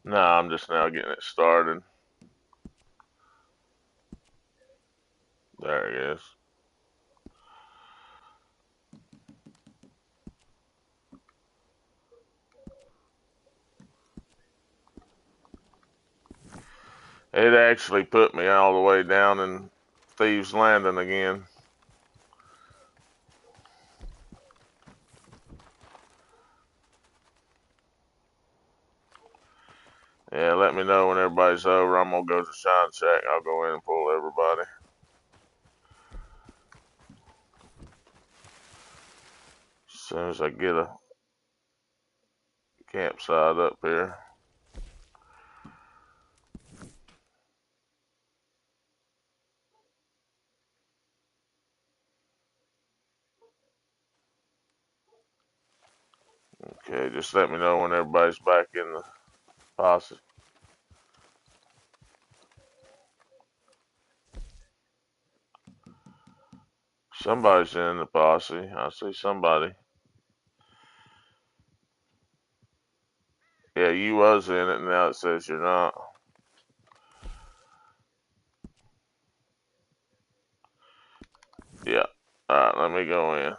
No, I'm just now getting it started. There it is. It actually put me all the way down in Thieves Landing again. Yeah, let me know when everybody's over. I'm gonna go to Shine Shack. I'll go in and pull everybody. As soon as I get a campsite up here. Okay, just let me know when everybody's back in the posse. Somebody's in the posse. I see somebody. Yeah, you was in it, and now it says you're not. Yeah. Alright, let me go in.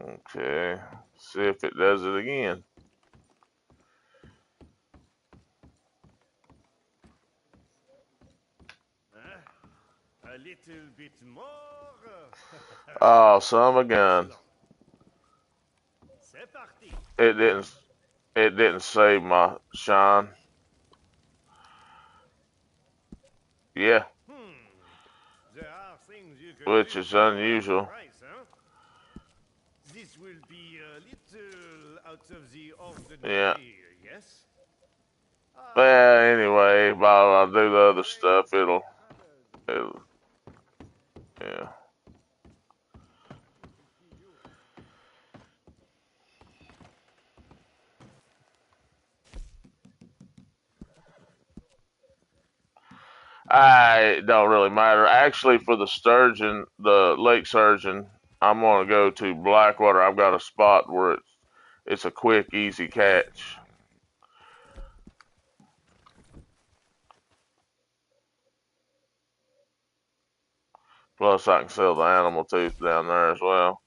Okay. See if it does it again. A little bit more. Oh, son of a gun. C'est parti. It didn't save my shine. Yeah, There are things you can which do is for half the unusual. price, huh? This will be a little out of the Yeah. ordinary, yes? Well, anyway, while I do the other stuff, it'll, yeah. It don't really matter. Actually, for the sturgeon, the lake sturgeon, I'm gonna go to Blackwater. I've got a spot where it's a quick, easy catch. Plus, I can sell the animal tooth down there as well.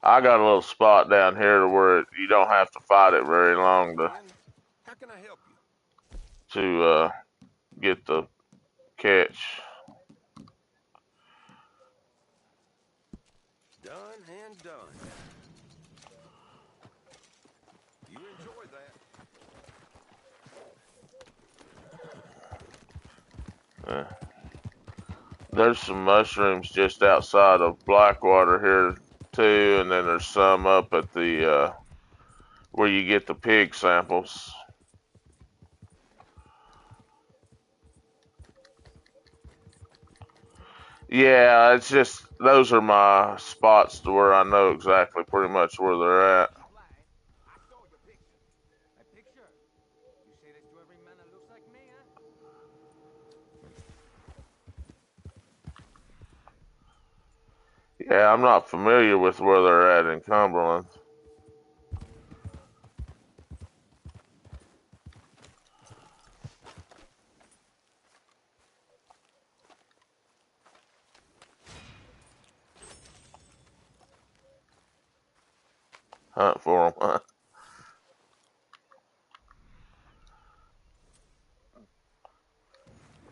I got a little spot down here to where you don't have to fight it very long How can I help you? to get the catch. Done and done. You enjoy that. Uh, there's some mushrooms just outside of Blackwater here too, and then there's some up at the where you get the pig samples. Yeah, it's just those are my spots to where I know exactly pretty much where they're at. I saw your picture. A picture? You say this to every man that looks like me, huh? Yeah, I'm not familiar with where they're at in Cumberland. Hunt for them.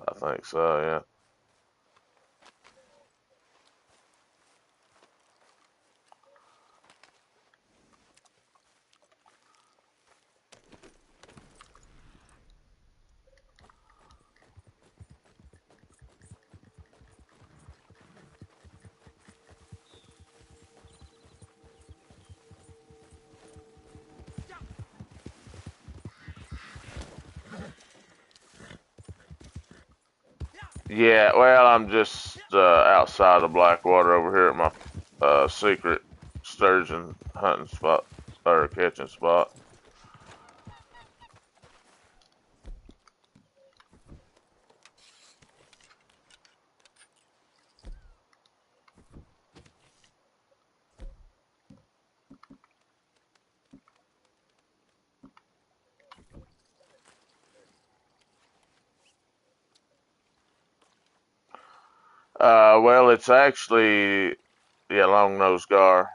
I think so, yeah. Yeah, well, I'm just outside of Blackwater over here at my secret sturgeon hunting spot or catching spot. Well, it's actually yeah, long nosed gar.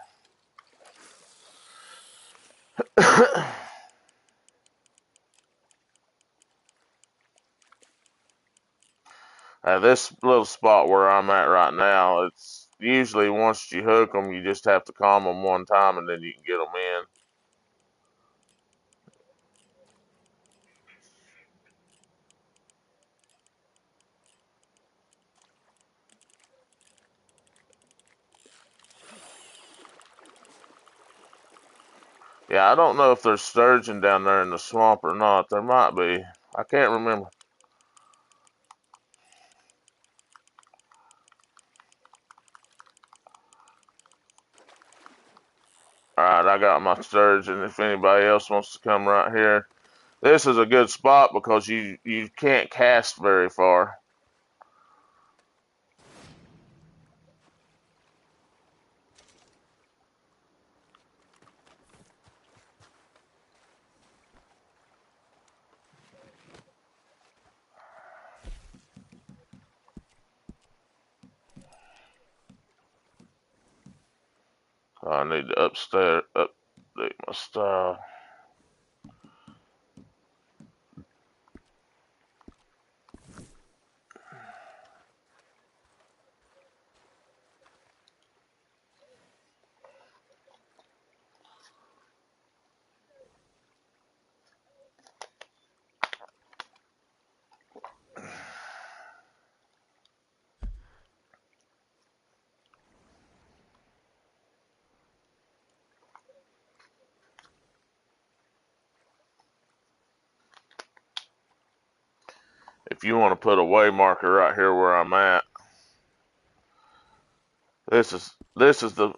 This little spot where I'm at right now, it's usually once you hook them, you just have to calm them one time and then you can get them in. Yeah, I don't know if there's sturgeon down there in the swamp or not. There might be. I can't remember. Alright, I got my sturgeon. If anybody else wants to come right here. This is a good spot because you can't cast very far. I need to update my style. If you want to put a way marker right here where I'm at, this is the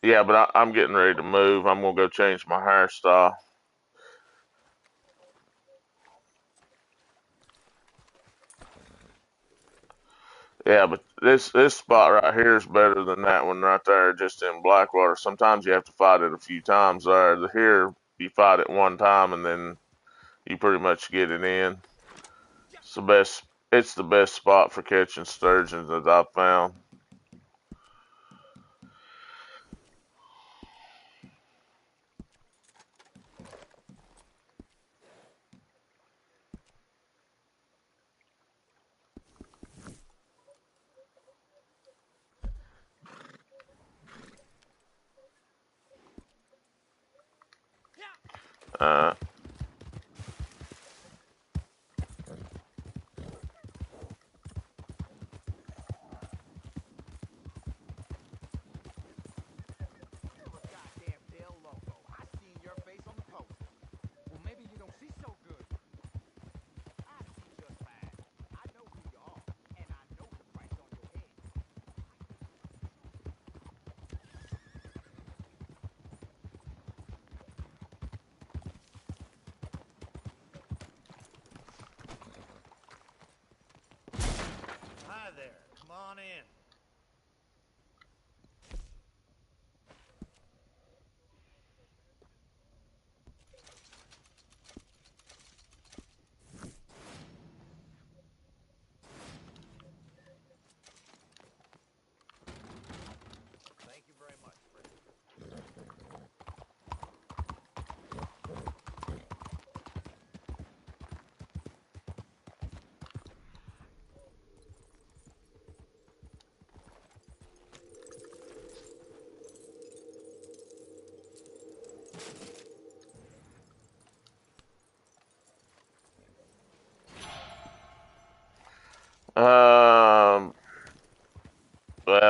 yeah, but I'm getting ready to move. I'm gonna go change my hairstyle. Yeah, but this spot right here is better than that one right there, just in Blackwater. Sometimes you have to fight it a few times there. Here you fight it one time and then you pretty much get it in. It's the best. It's the best spot for catching sturgeons that I've found. Uh, You're a goddamn Dale logo. I seen your face on the poster. Well, maybe you don't see so good. I see just fine. I know who you are, and I know the price on your head. Hi there. Come on in.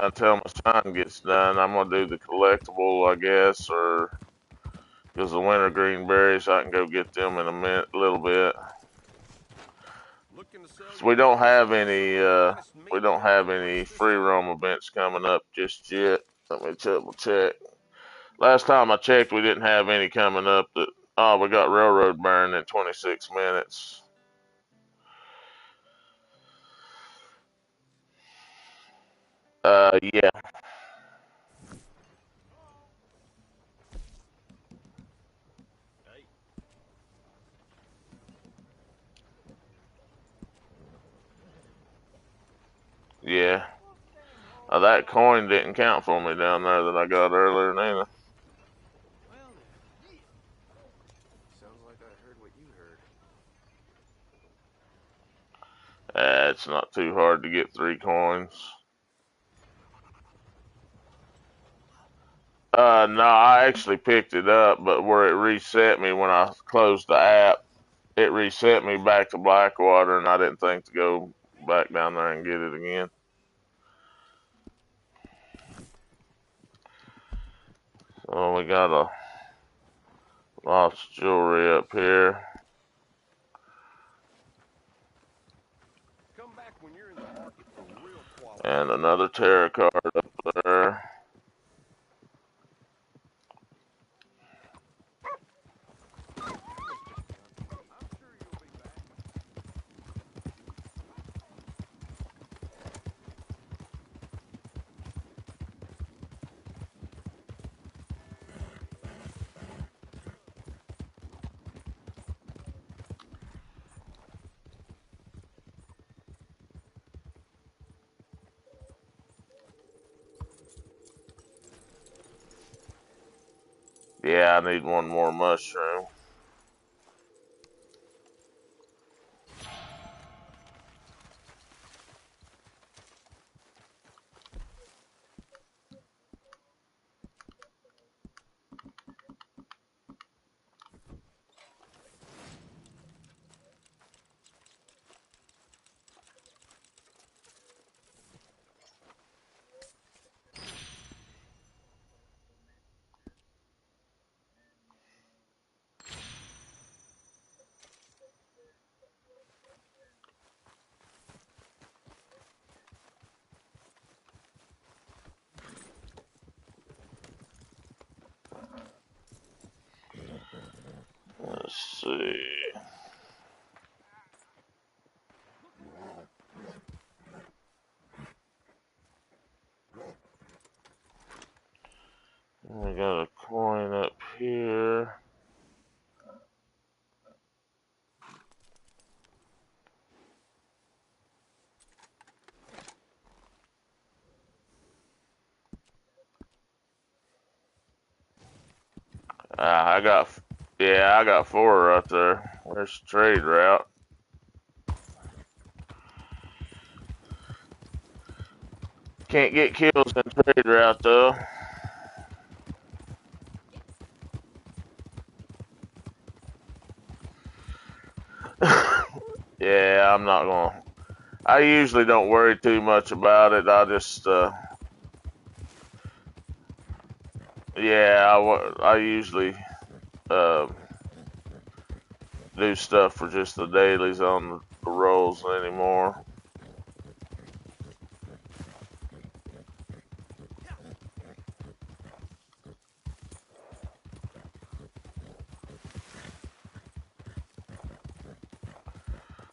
Yeah, until my sign gets done, I'm gonna do the collectible, I guess, or because the wintergreen berries, I can go get them in a little bit. Looking to sell So your wares and get some of the finest we meat don't down in have the any West this free time? roam events coming up just yet. Let me double check. Last time I checked, we didn't have any coming up. We got railroad burn in 26 minutes. Yeah, Hey, yeah. That coin didn't count for me down there that I got earlier, neither. Well then. sounds like I heard what you heard. It's not too hard to get 3 coins. No, I actually picked it up, but where it reset me when I closed the app, it reset me back to Blackwater, and I didn't think to go back down there and get it again. So we got a lots of jewelry up here, Come back when you're in the market for real quality and meat. another tarot card up there. I'm sure you'll be back. Yeah, I need one more mushroom. Let's see. We got a coin up here. I got, yeah, I got 4 right there. Where's the trade route? Can't get kills in trade route though. Yeah, I'm not gonna. I usually don't worry too much about it. I just, yeah, I usually um, do stuff for just the dailies on the rolls anymore.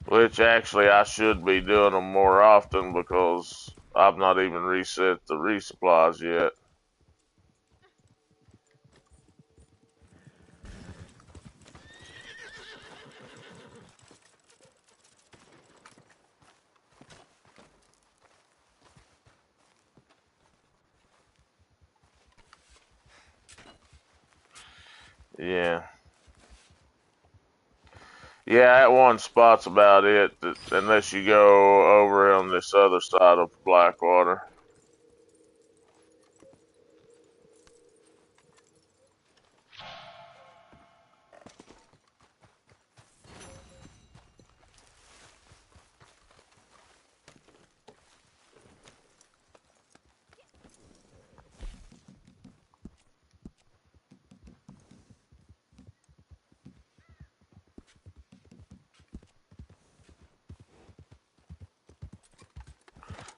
Which actually I should be doing them more often because I've not even reset the resupplies yet. Yeah. Yeah, that one spot's about it, unless you go over on this other side of Blackwater.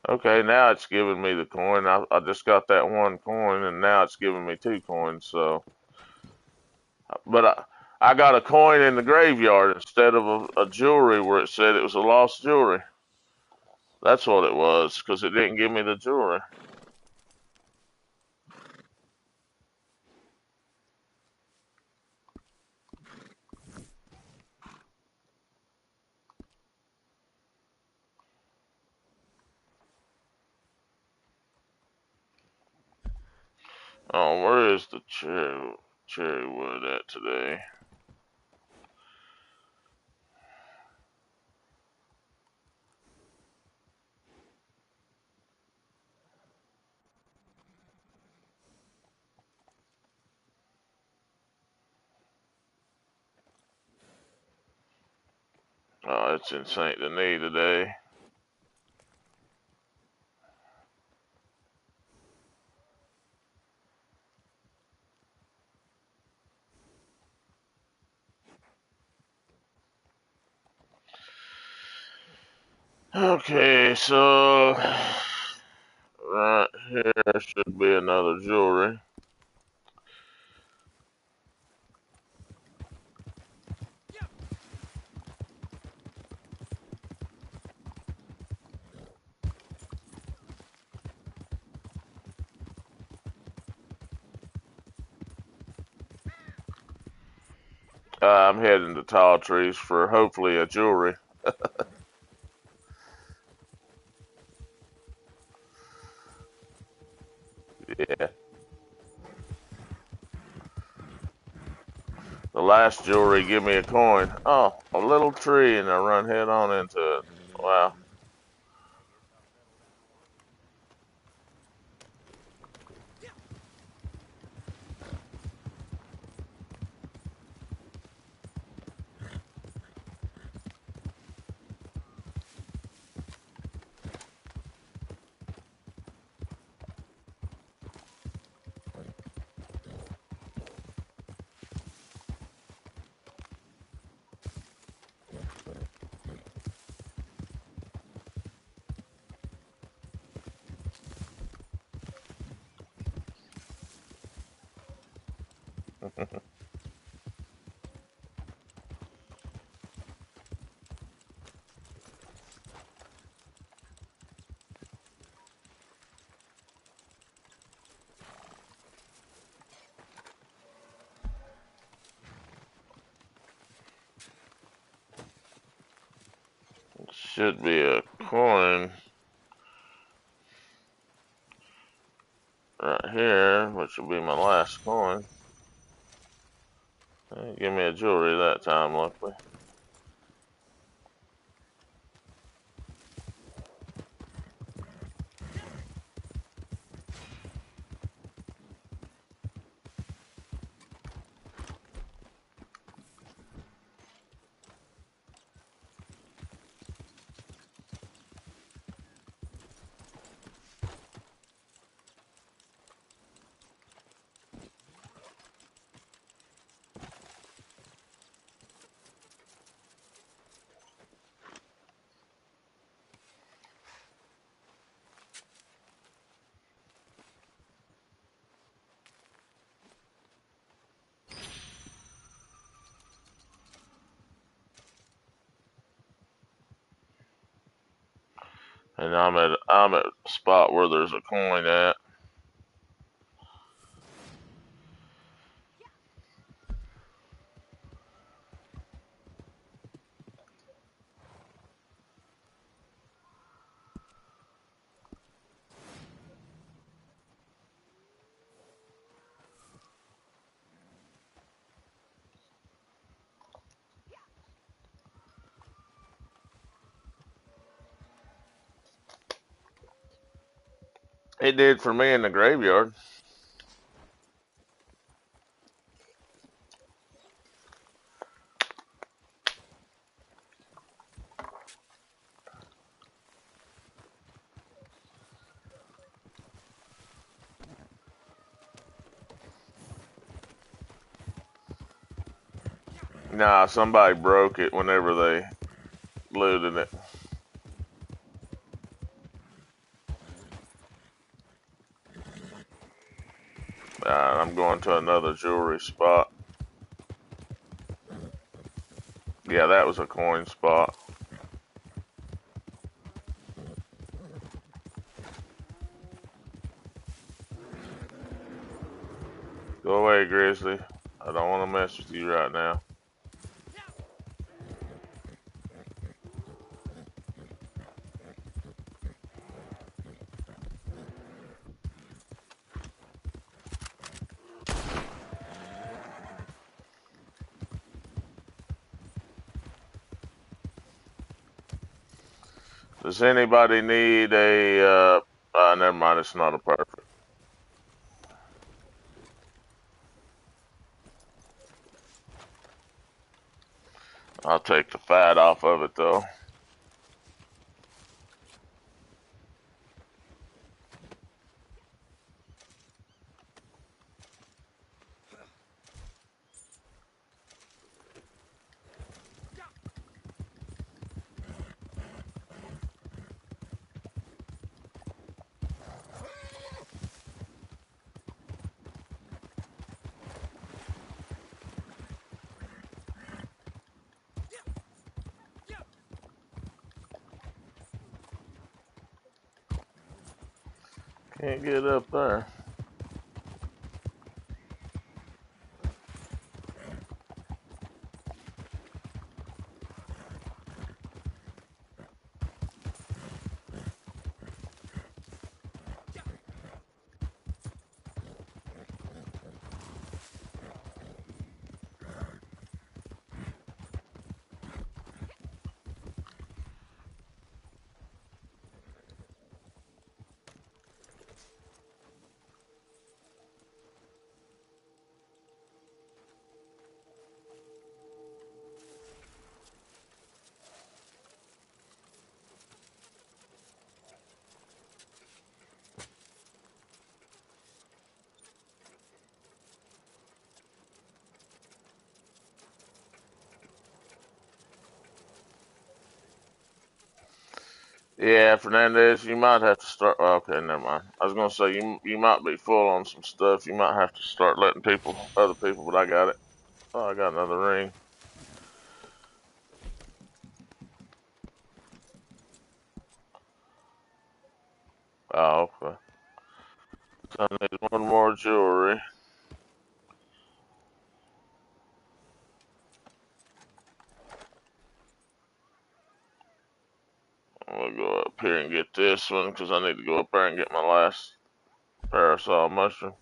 Okay, now it's giving me the coin. I just got that one coin, and now it's giving me 2 coins. So, but I got a coin in the graveyard instead of a jewelry where it said it was a lost jewelry. That's what it was, because it didn't give me the jewelry. Oh, where is the cherry wood at today? Oh, it's in Saint Denis today. Okay, so right here should be another jewelry. I'm heading to Tall Trees for hopefully a jewelry. Yeah. The last jewelry give me a coin. Oh, a little tree, and I run head on into it. Wow. Should be a coin right here, which will be my last coin. Give me a jewelry that time, luckily. And I'm at a spot where there's a coin at. It did for me in the graveyard. Nah, somebody broke it whenever they looted it. I'm going to another jewelry spot. Yeah, that was a coin spot. Go away, Grizzly. I don't want to mess with you right now. Does anybody need a, never mind, it's not a perfect. I'll take the fat off of it though. Can't get up there. Yeah, Fernandez, you might have to start. Okay, never mind. I was gonna say you might be full on some stuff. You might have to start letting other people. But I got it. Oh, I got another ring. Oh, okay. So I need one more jewelry. I'm gonna go up here and get this one because I need to go up there and get my last parasol mushroom.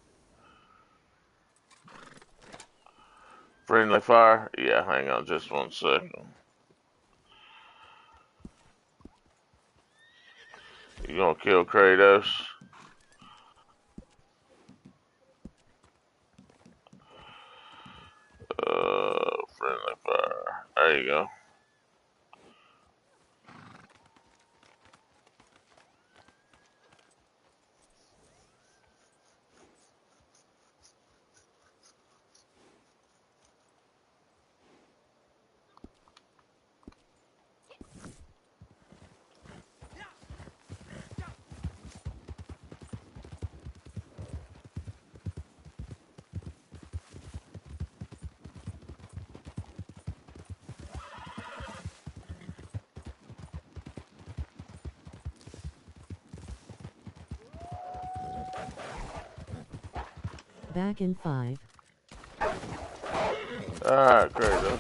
Friendly fire? Yeah, hang on just 1 second. You gonna kill Kratos? Friendly fire. There you go. Back in 5. Alright, Kratos.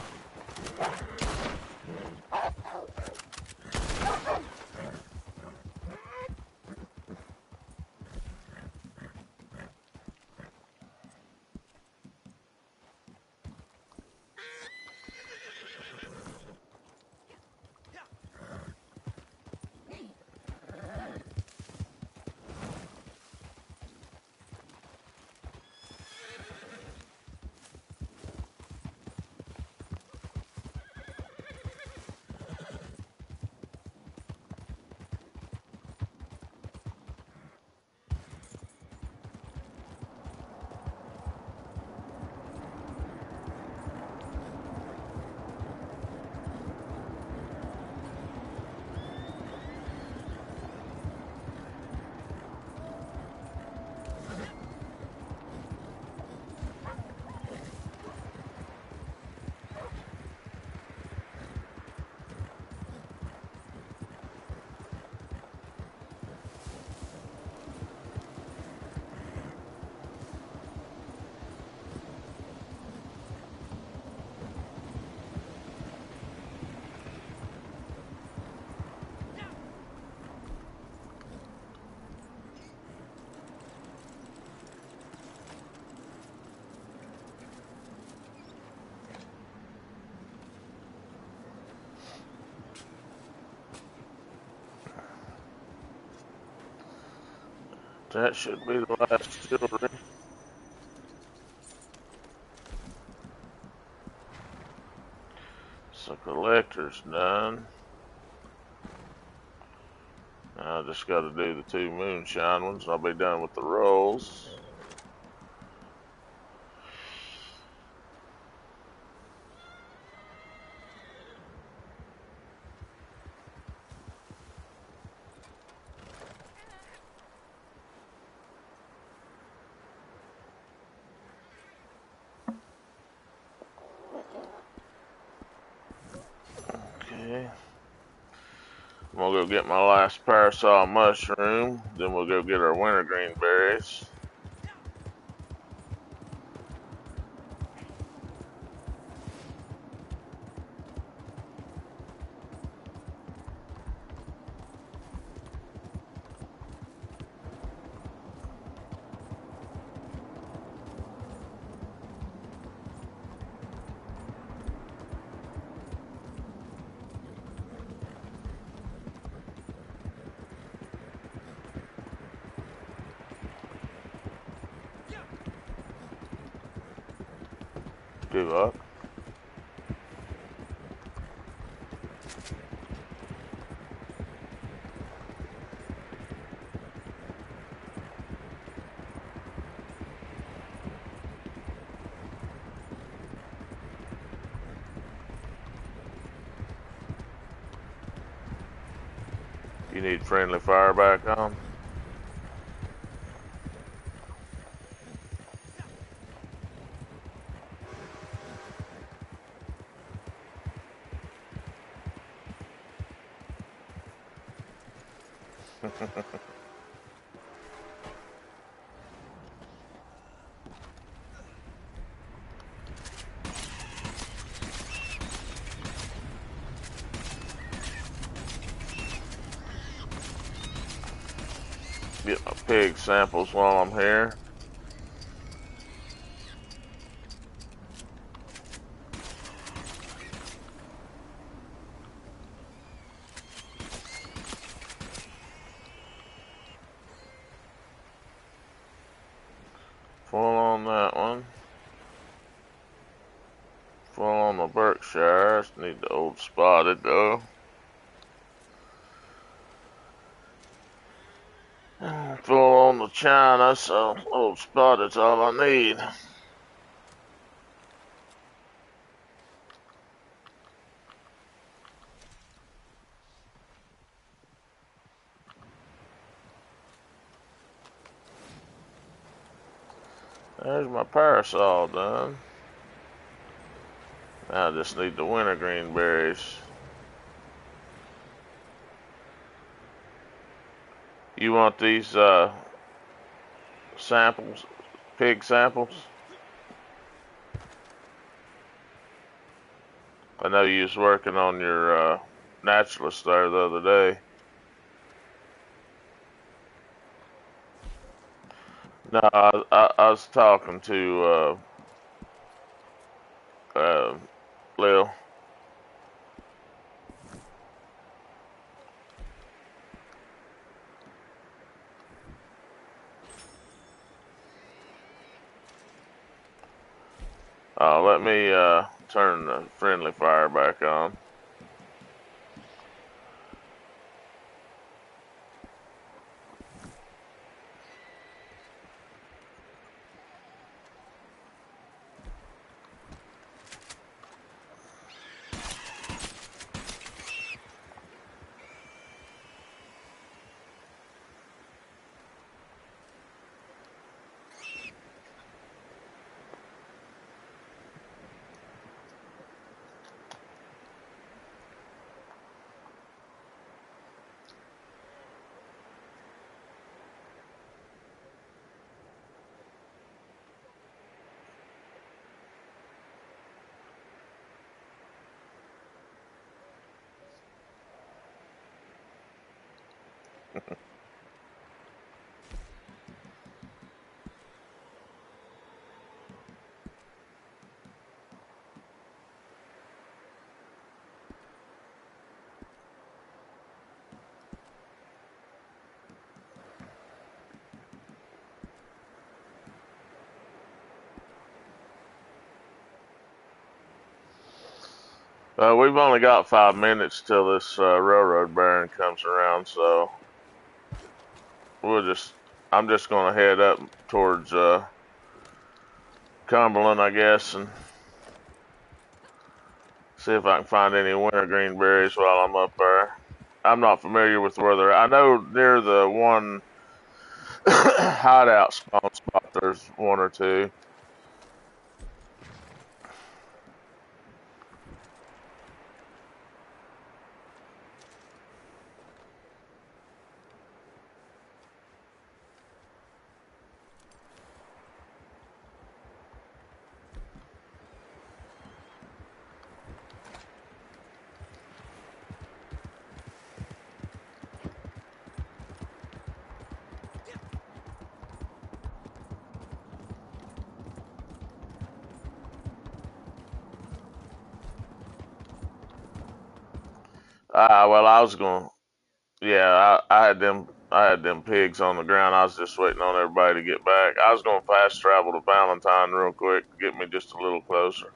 That should be the last jewelry. So collector's done. Now I just got to do the 2 moonshine ones, and I'll be done with the rolls. Okay. I'm gonna go get my last parasol mushroom. Then we'll go get our wintergreen berries. Give up. You need friendly fire back on. Get my pig samples while I'm here. Full on that one. Full on the Berkshires. Need the old spotted though. Full on the China, so old spotted's all I need. There's my parasol done. Now I just need the wintergreen berries. You want these samples, pig samples? I know you was working on your naturalist there the other day. No, I was talking to Lil. Let me turn the friendly fire back on. We've only got 5 minutes till this railroad baron comes around, so I'm just gonna head up towards Cumberland, I guess, and see if I can find any wintergreen berries while I'm up there. I'm not familiar with where they're. I know near the one hideout spawn spot, there's one or two. Well, I was going. Yeah, I had them pigs on the ground. I was just waiting on everybody to get back. I was going to fast travel to Valentine real quick, get me just a little closer.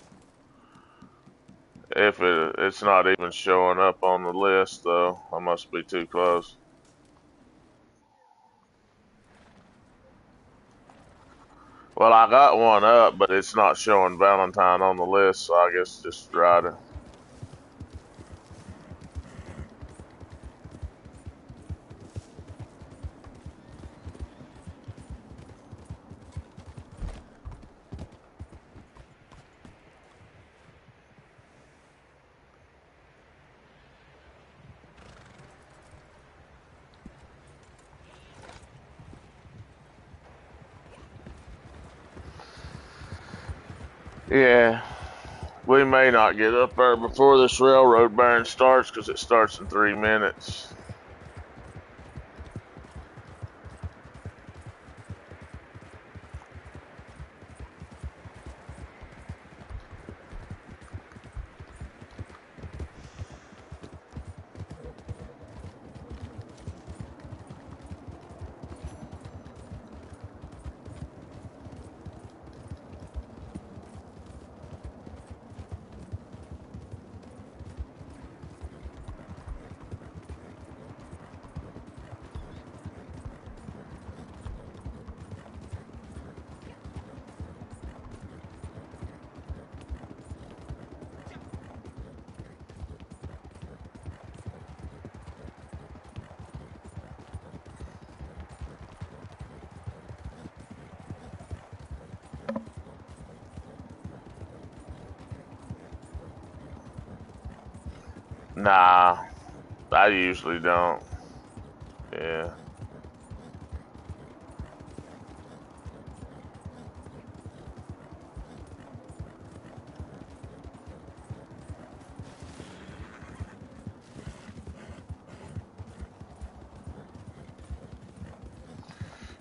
If it's not even showing up on the list though, I must be too close. Well, I got one up, but it's not showing Valentine on the list, so I guess just ride it. Yeah, we may not get up there before this railroad burn starts because it starts in 3 minutes. Nah, I usually don't. Yeah.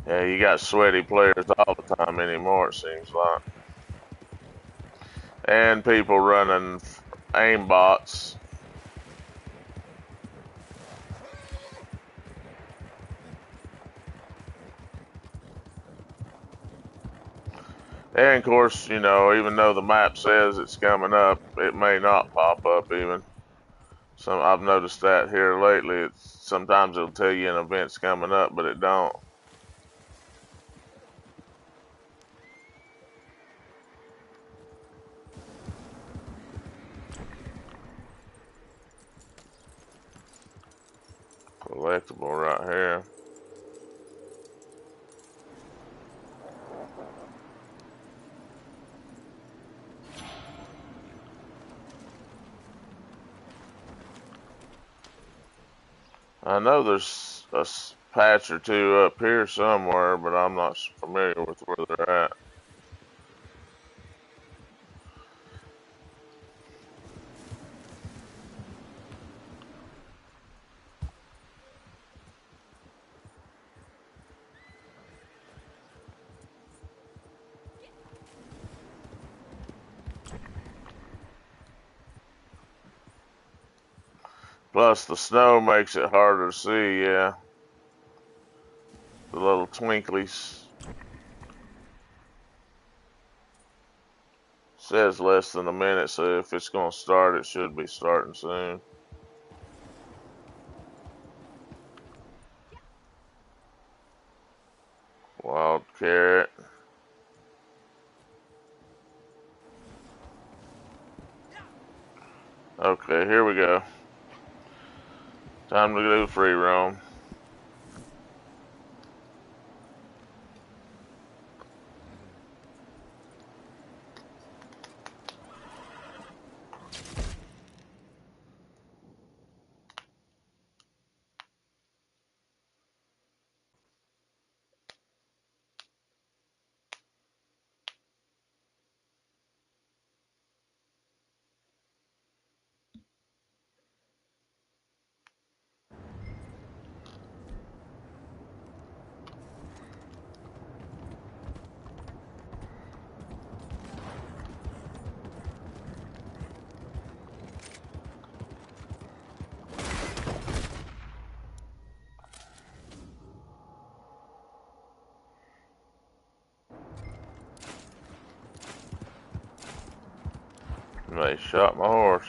Yeah, you got sweaty players all the time anymore, it seems like. And people running aim bots. And of course, even though the map says it's coming up, it may not pop up even. So I've noticed that here lately. Sometimes it'll tell you an event's coming up, but it don't. Collectible right here. I know there's a patch or two up here somewhere, but I'm not familiar with where they're at. Plus, the snow makes it harder to see, yeah. The little twinklies. says less than a minute, so if it's going to start, it should be starting soon. Wild carrot. Okay, here we go. Time to do free roam. They shot my horse.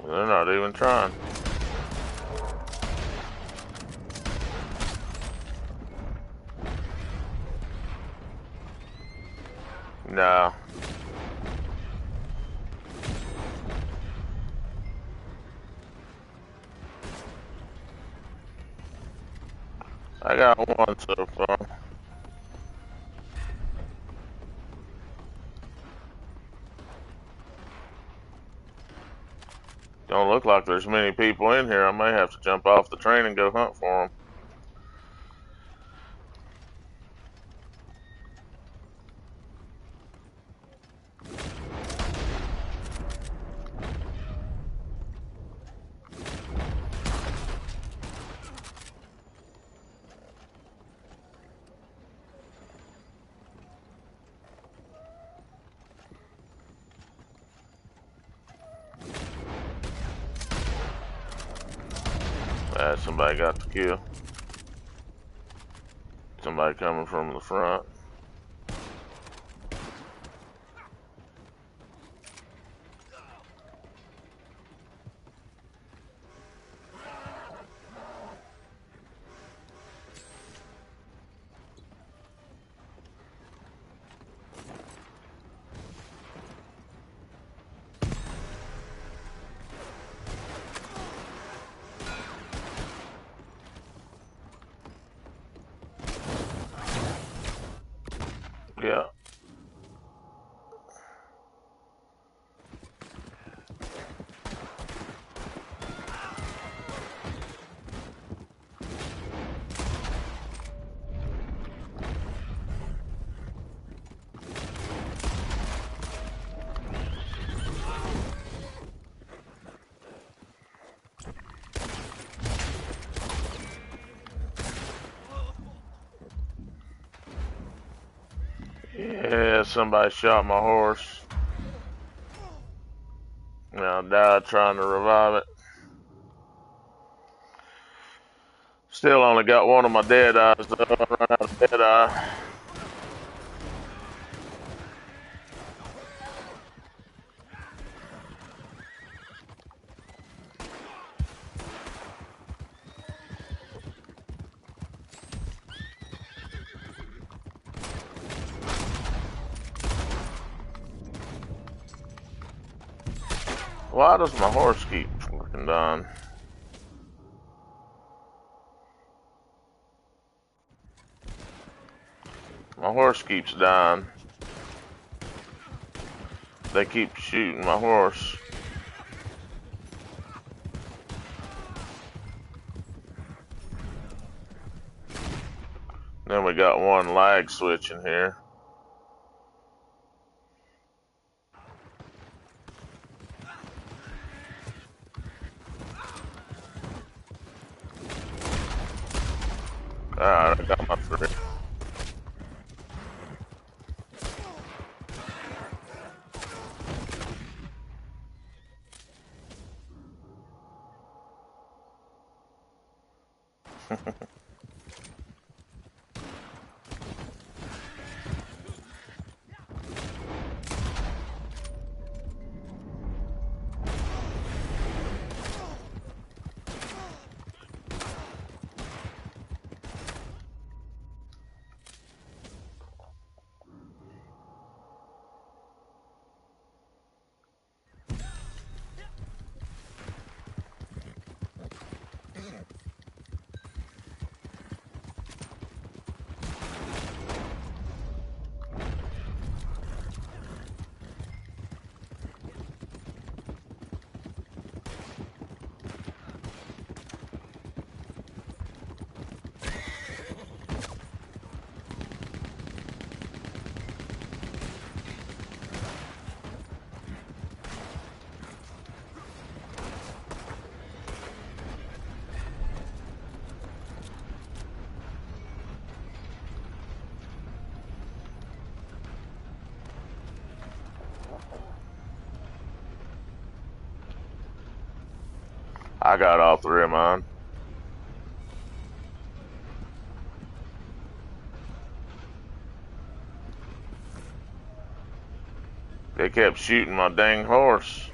They're not even trying. No. I got one so far. Don't look like there's many people in here. I may have to jump off the train and go hunt for them. Somebody got the kill. Somebody coming from the front. Yeah. Yeah, somebody shot my horse. Now I died trying to revive it. Still only got one of my dead eyes though. I ran out of dead eye. Why does my horse keep fucking dying? My horse keeps dying. They keep shooting my horse. Then we got one lag switch in here. Alright, I got my 3. I got all 3 of mine. They kept shooting my dang horse.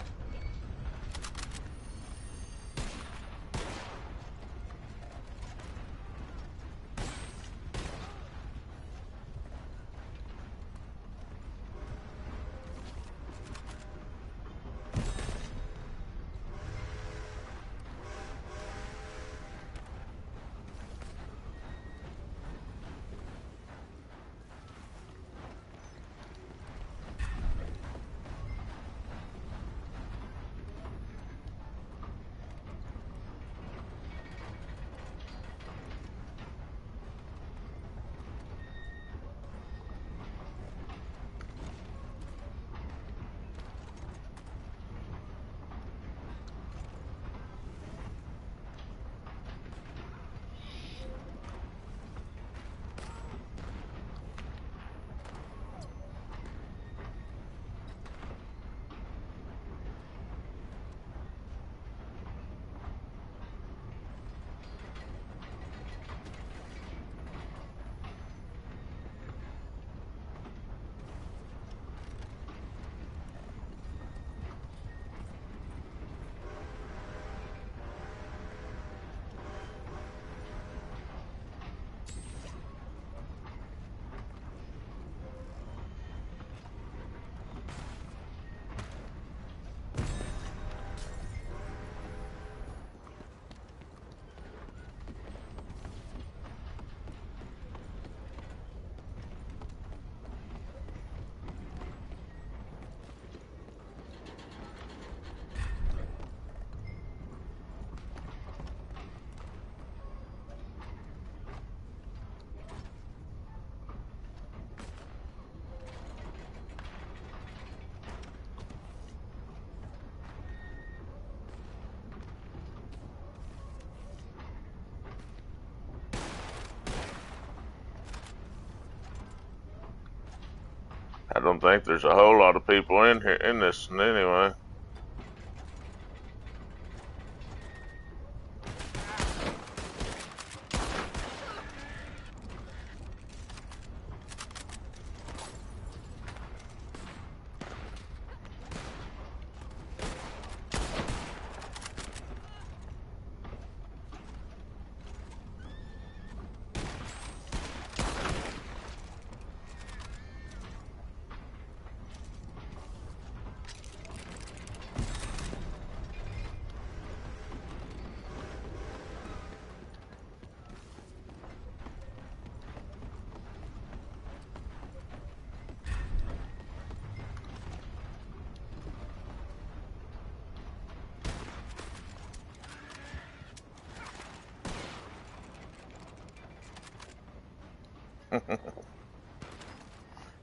I don't think there's a whole lot of people in here in this anyway.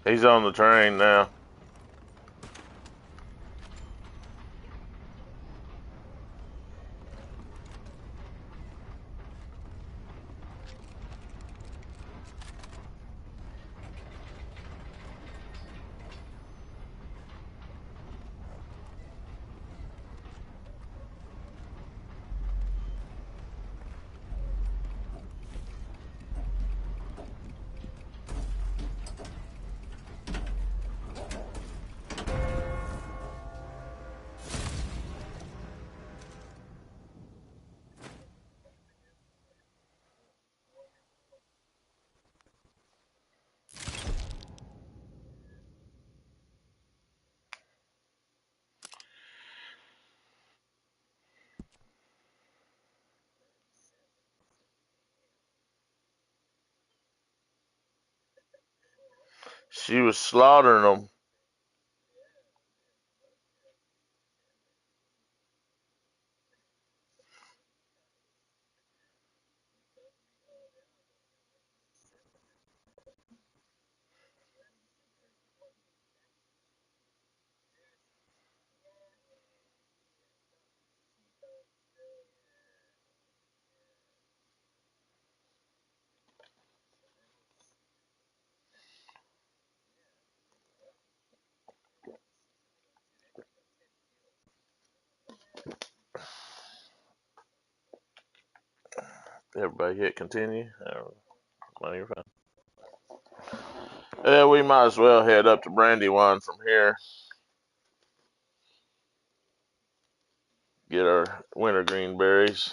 He's on the train now. She was slaughtering them. Everybody hit continue. Well, you're fine. Yeah, we might as well head up to Brandywine from here. Get our wintergreen berries.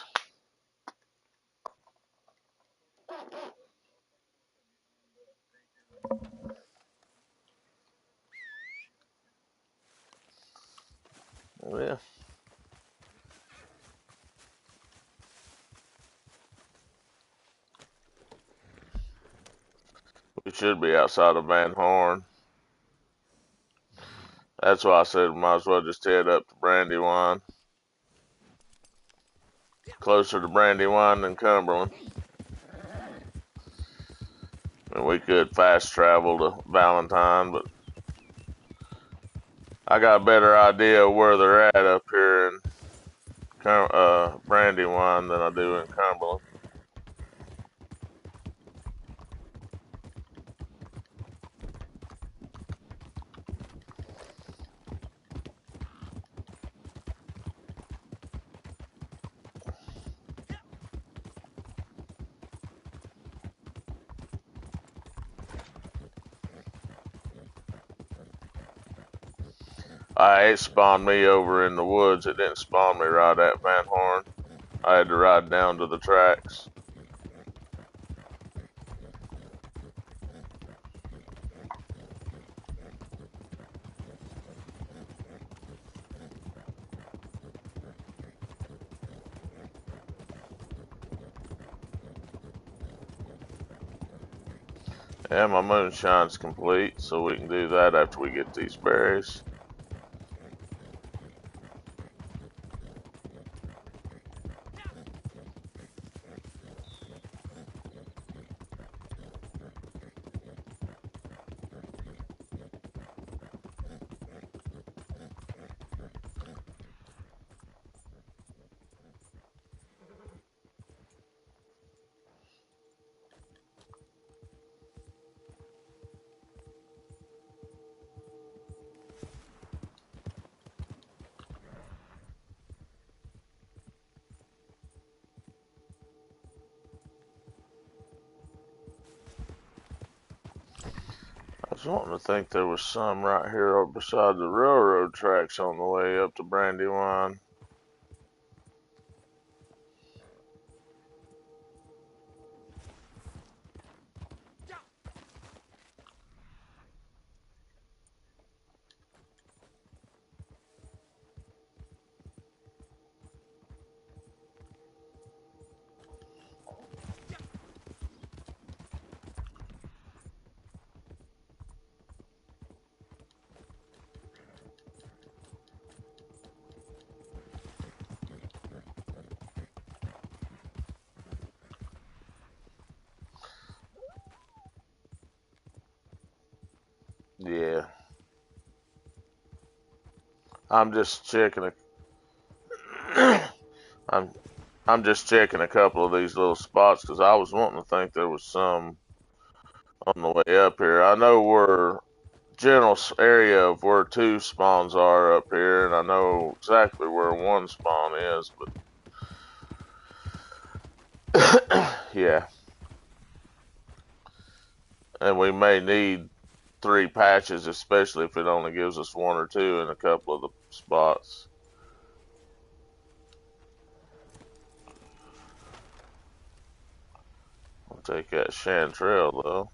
Yeah, we should be outside of Van Horn. That's why I said we might as well just head up to Brandywine. Closer to Brandywine than Cumberland. I mean, we could fast travel to Valentine, but I got a better idea of where they're at up here in Brandywine than I do in Cumberland. It spawned me over in the woods. It didn't spawn me right at Van Horn. I had to ride down to the tracks. Yeah, my moonshine's complete, so we can do that after we get these berries. I was wanting to think there was some right here beside the railroad tracks on the way up to Brandywine. I'm just checking a, I'm just checking a couple of these little spots because I was wanting to think there was some on the way up here. I know where general area of where 2 spawns are up here, and I know exactly where 1 spawn is, but yeah. And we may need 3 patches, especially if it only gives us 1 or 2 in a couple of the spots. I'll take that chanterelle though.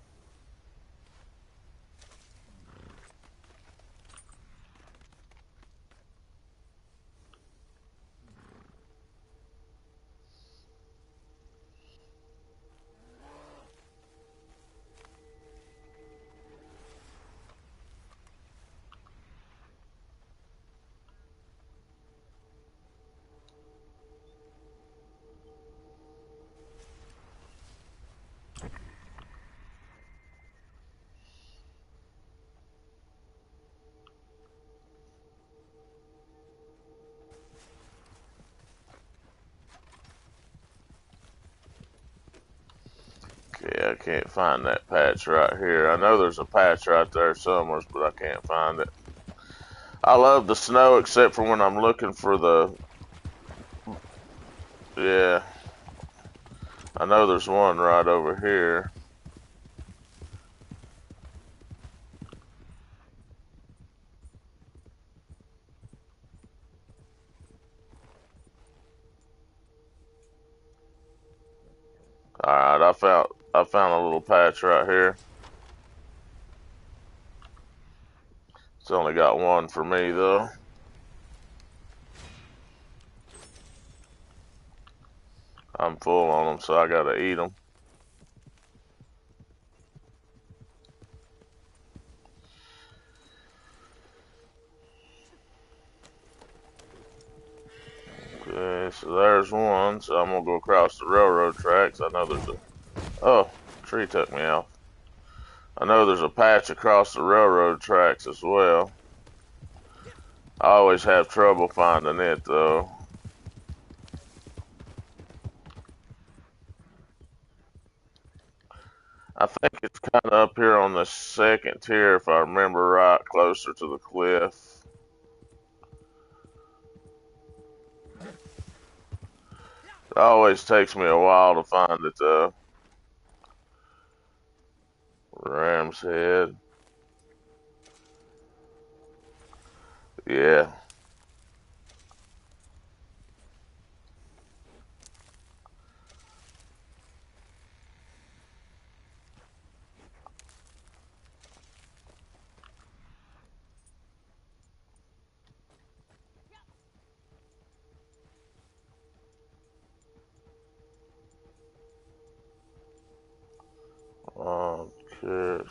Okay, I can't find that patch right here. I know there's a patch right there somewhere, but I can't find it. I love the snow except for when I'm looking for the... Yeah. I know there's one right over here. Alright, I found a little patch right here. It's only got 1 for me though. I'm full on them, so I gotta eat them. Okay, so there's 1. So I'm gonna go across the railroad tracks. I know there's a... Oh, tree took me out. I know there's a patch across the railroad tracks as well. I always have trouble finding it though. I think it's kind of up here on the 2nd tier, if I remember right, closer to the cliff. It always takes me a while to find it though. Ram's Head. Yeah. Okay.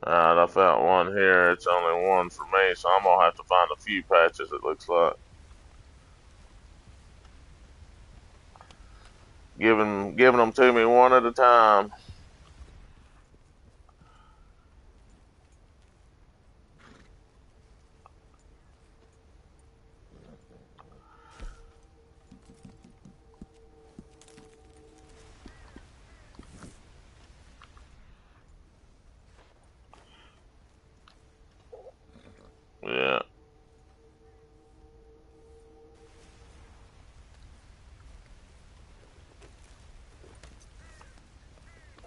Alright, I found 1 here. It's only 1 for me, so I'm gonna have to find a few patches, it looks like. Giving them to me 1 at a time. Yeah.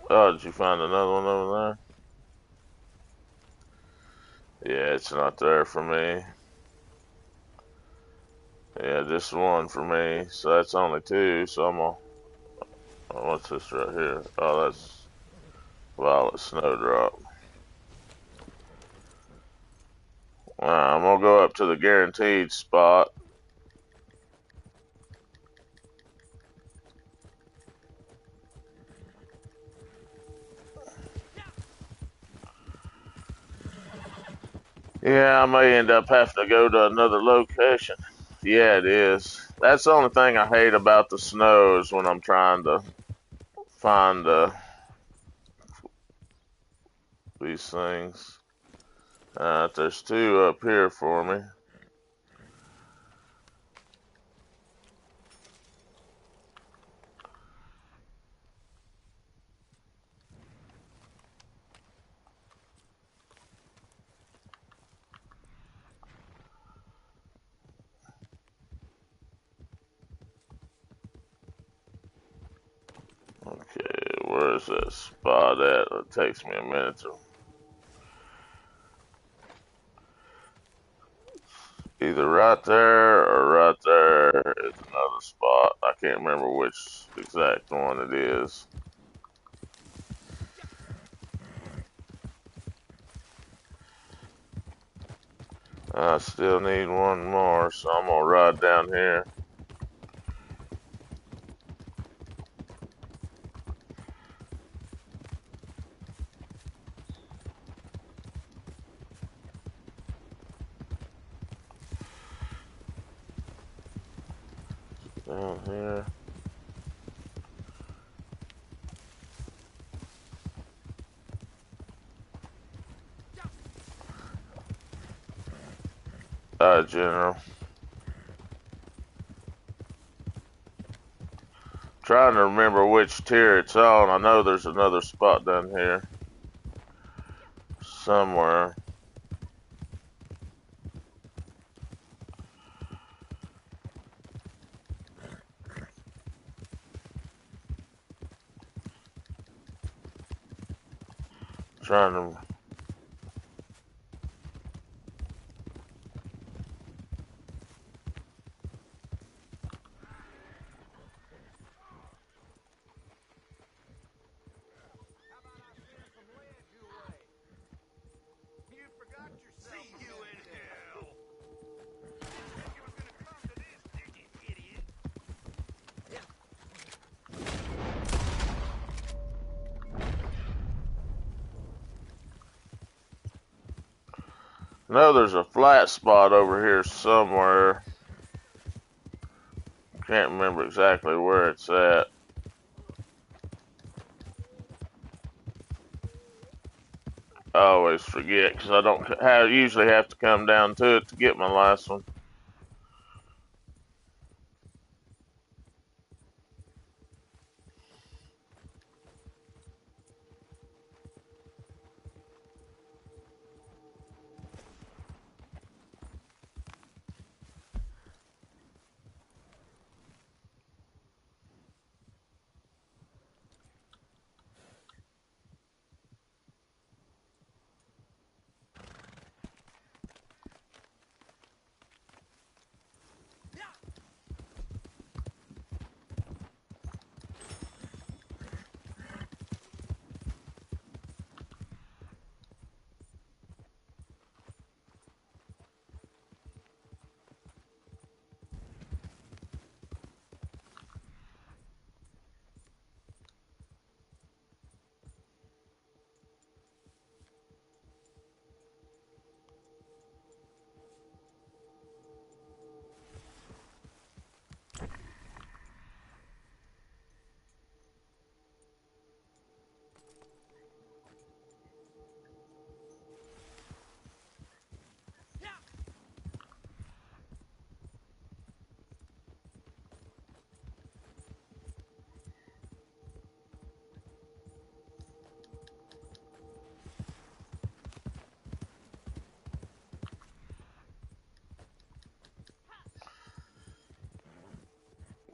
Oh, did you find another one over there? Yeah, it's not there for me. Yeah, just 1 for me. So that's only 2. So I'm gonna... Oh, what's this right here? Oh, that's Violet Snowdrop. I'm gonna go up to the guaranteed spot. Yeah, I may end up having to go to another location. Yeah, it is. That's the only thing I hate about the snow is when I'm trying to find these things. There's two up here for me. Okay, where's that spot at? It takes me a minute to... Either right there or right there is another spot. I can't remember which exact one it is. I still need one more, so I'm gonna ride down here. Down here. General. Trying to remember which tier it's on. I know there's another spot down here. Somewhere. Trying to... How about I send some lead your way? You forgot yourself. See you in hell! Didn't think it was gonna come to this, did you, idiot? I know there's a flat spot over here somewhere. Can't remember exactly where it's at. I always forget because I don't usually have to come down to it to get my last one.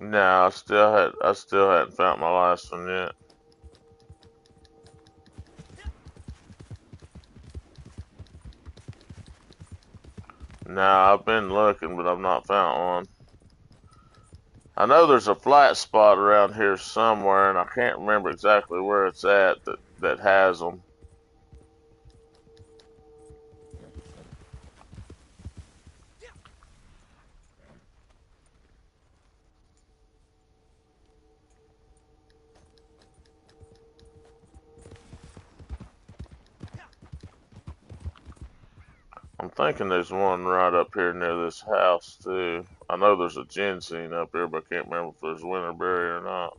No, I still hadn't found my last one yet. No, I've been looking, but I've not found one. I know there's a flat spot around here somewhere, and I can't remember exactly where it's at that has them. I'm thinking there's one right up here near this house, too. I know there's a ginseng up here, but I can't remember if there's winterberry or not.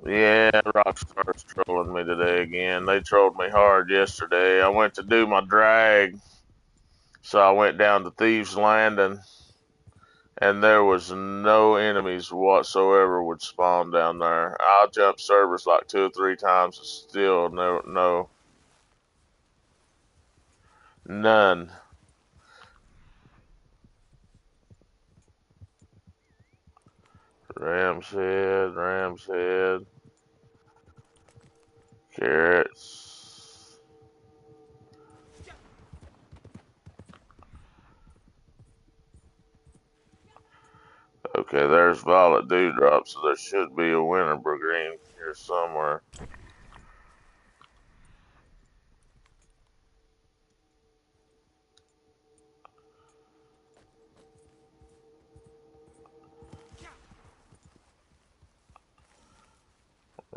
Yeah, Rockstar's trolling me today again. They trolled me hard yesterday. I went to do my drag, so I went down to Thieves Landing, and there was no enemies whatsoever would spawn down there. I jumped servers like 2 or 3 times, and still no, none. Ram's Head, carrots. Okay, there's Violet Dewdrop, so there should be a Winterburg green here somewhere.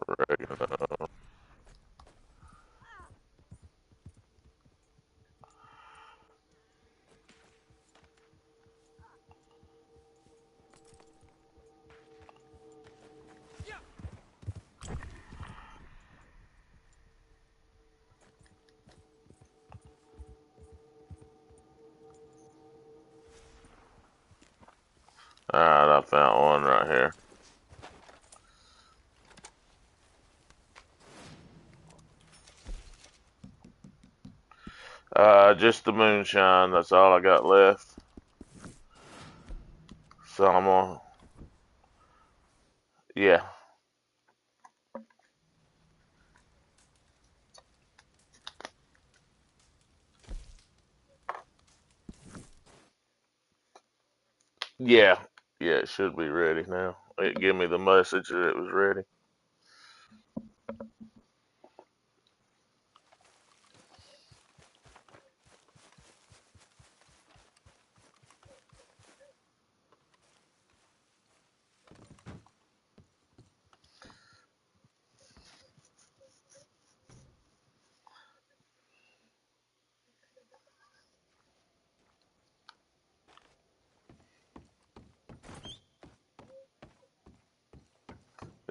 Oregano. Alright, I found one right here. Just the moonshine. That's all I got left. So I'm gonna, yeah, yeah, yeah. It should be ready now. It gave me the message that it was ready.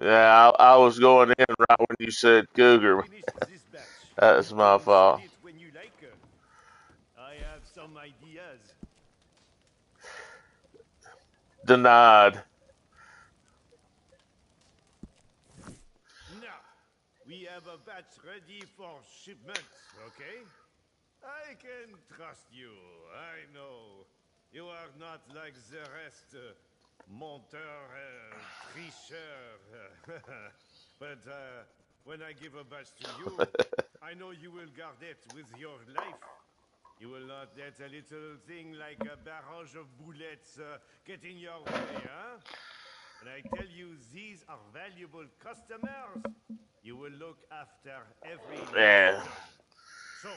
Yeah, I was going in right when you said cougar. Finish this batch. You That's my can sell fault. it when you like. I have some ideas. Denied. Now, we have a batch ready for shipment, okay? I can trust you, I know. You are not like the rest, menteur, tricheur. But when I give a batch to you, I know you will guard it with your life. You will not let a little thing like a barrage of bullets get in your way, huh? When I tell you these are valuable customers, you will look after every last Yeah. one. So,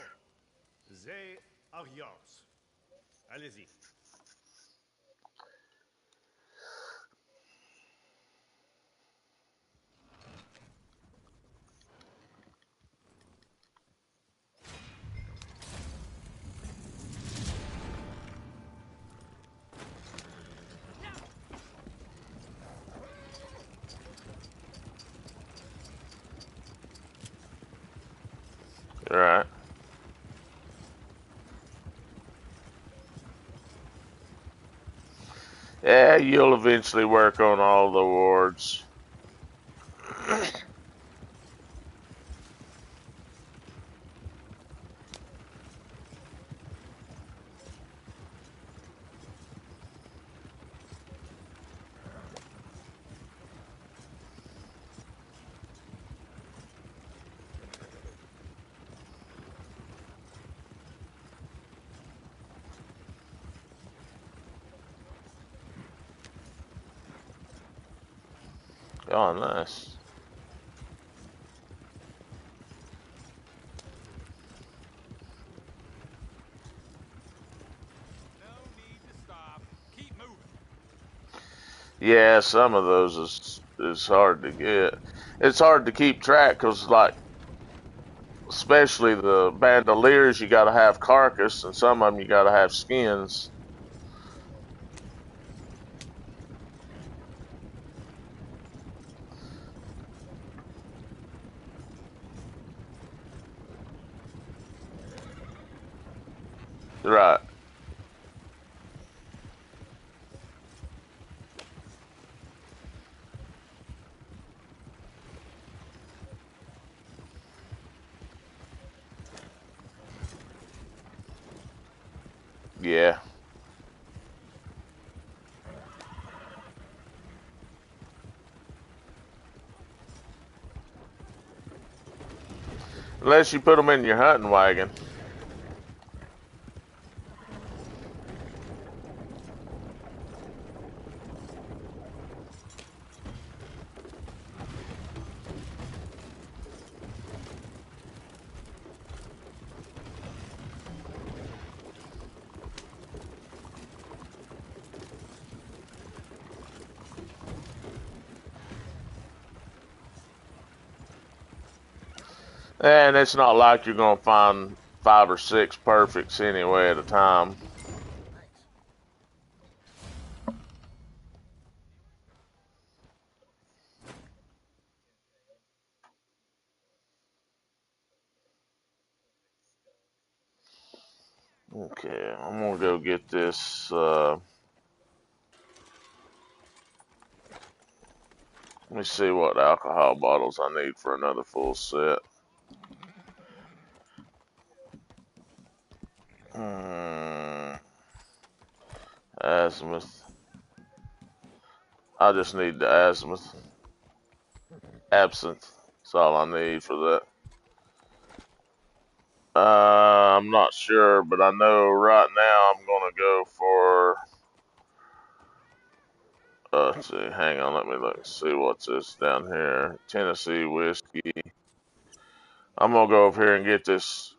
they are yours. Allez-y. Right. Yeah, you'll eventually work on all the awards. Oh, nice. No need to stop. Keep moving. Yeah, some of those is hard to get. It's hard to keep track because, like, especially the bandoliers, you got to have carcass, and some of them you got to have skins. Right. Yeah. Unless you put them in your hunting wagon. And it's not like you're going to find 5 or 6 perfects anyway at a time. Thanks. Okay, I'm going to go get this. Let me see what alcohol bottles I need for another full set. Azimuth. I just need the azimuth. Absinthe. That's all I need for that. I'm not sure, but I know right now I'm gonna go for. Let's see. Hang on. Let me look. See what's this down here. Tennessee whiskey. I'm gonna go over here and get this.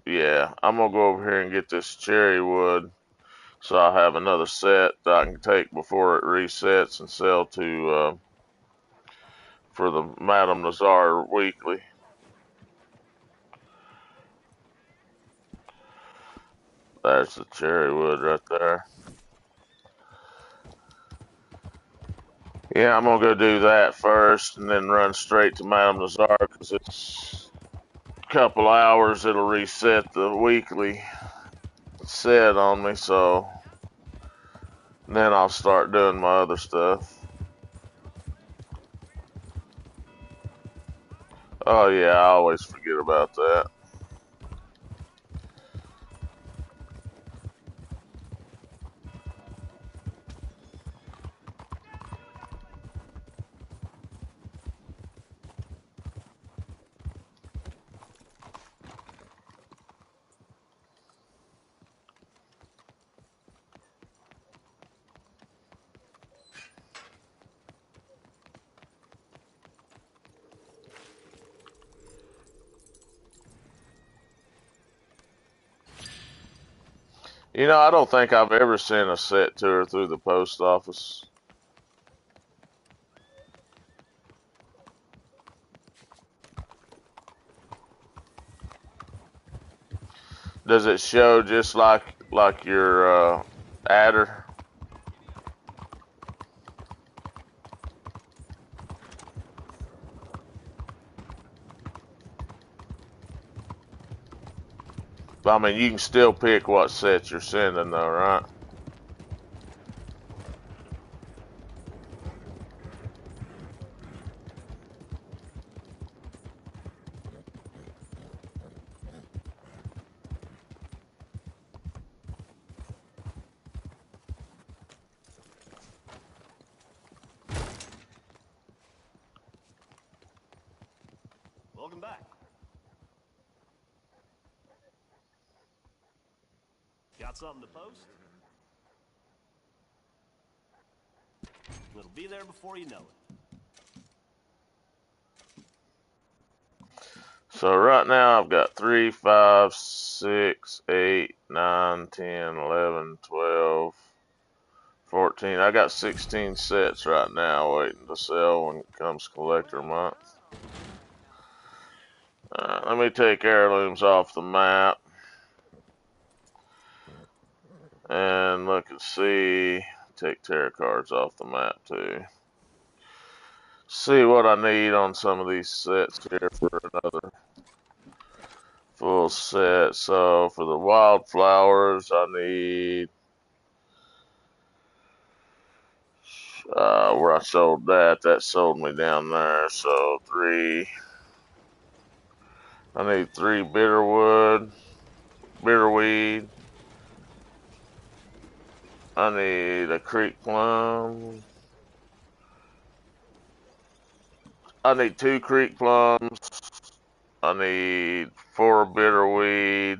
Yeah, I'm gonna go over here and get this cherry wood, so I have another set that I can take before it resets and sell to for the Madame Nazar weekly. There's the cherry wood right there. Yeah, I'm gonna go do that first, and then run straight to Madame Nazar because it's a couple hours. It'll reset the weekly set on me, so then I'll start doing my other stuff. Oh yeah, I always forget about that. You know, I don't think I've ever sent a set to her through the post office. Does it show just like your adder? I mean, you can still pick what set you're sending, though, right? Welcome back. Got something to post? It'll be there before you know it. So right now I've got 3, 5, 6, 8, 9, 10, 11, 12, 14. I got 16 sets right now waiting to sell when it comes collector month. Let me take heirlooms off the map and look and see. Take tarot cards off the map too. See what I need on some of these sets here for another full set. So for the wildflowers, I need where I sold that. That sold me down there. So three. I need 3 bitterweed. I need a creek plum. I need 2 creek plums. I need 4 bitterweed,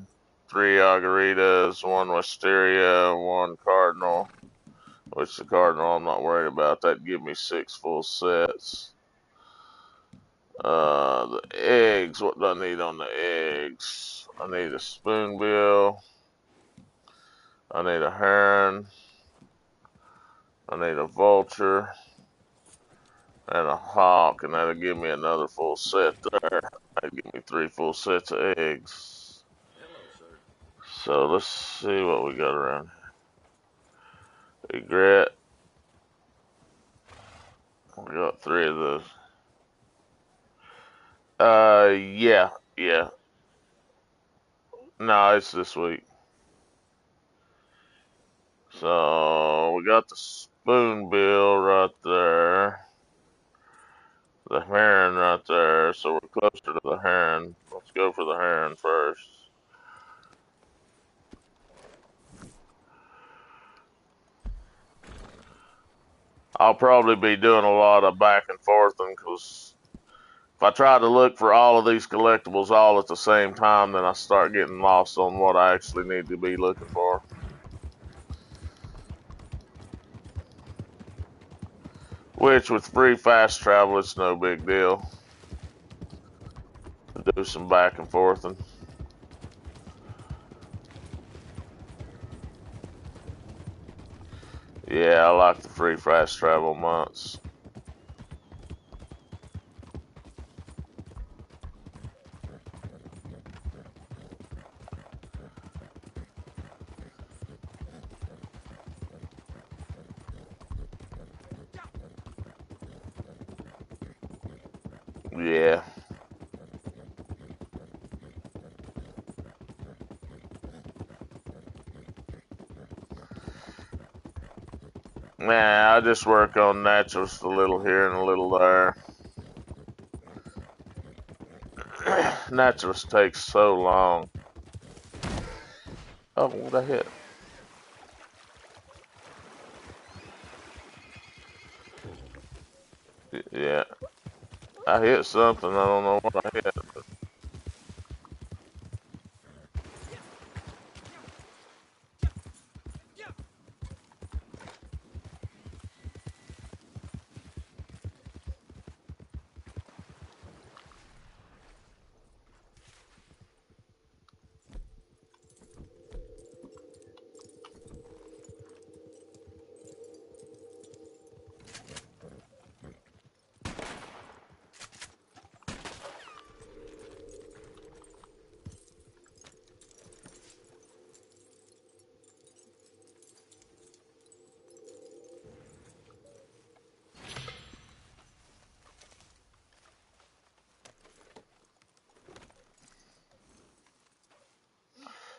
3 agaritas, 1 wisteria, 1 cardinal. Which the cardinal I'm not worried about. That'd give me 6 full sets. The eggs. What do I need on the eggs? I need a spoonbill. I need a heron. I need a vulture and a hawk, and that'll give me another full set there. That'll give me 3 full sets of eggs. Hello, sir. So let's see what we got around here. Egret. We got 3 of those. Yeah. No, it's this week. So we got the spoonbill right there. The heron right there. So we're closer to the heron. Let's go for the heron first. I'll probably be doing a lot of back and forth because if I try to look for all of these collectibles all at the same time, then I start getting lost on what I actually need to be looking for. Which, with free fast travel, it's no big deal to do some back and forth. And yeah, I like the free fast travel months. Yeah. Nah, I just work on naturals a little here and a little there. Naturals takes so long. Oh, what I hit? Yeah, I hit something. I don't know what I hit.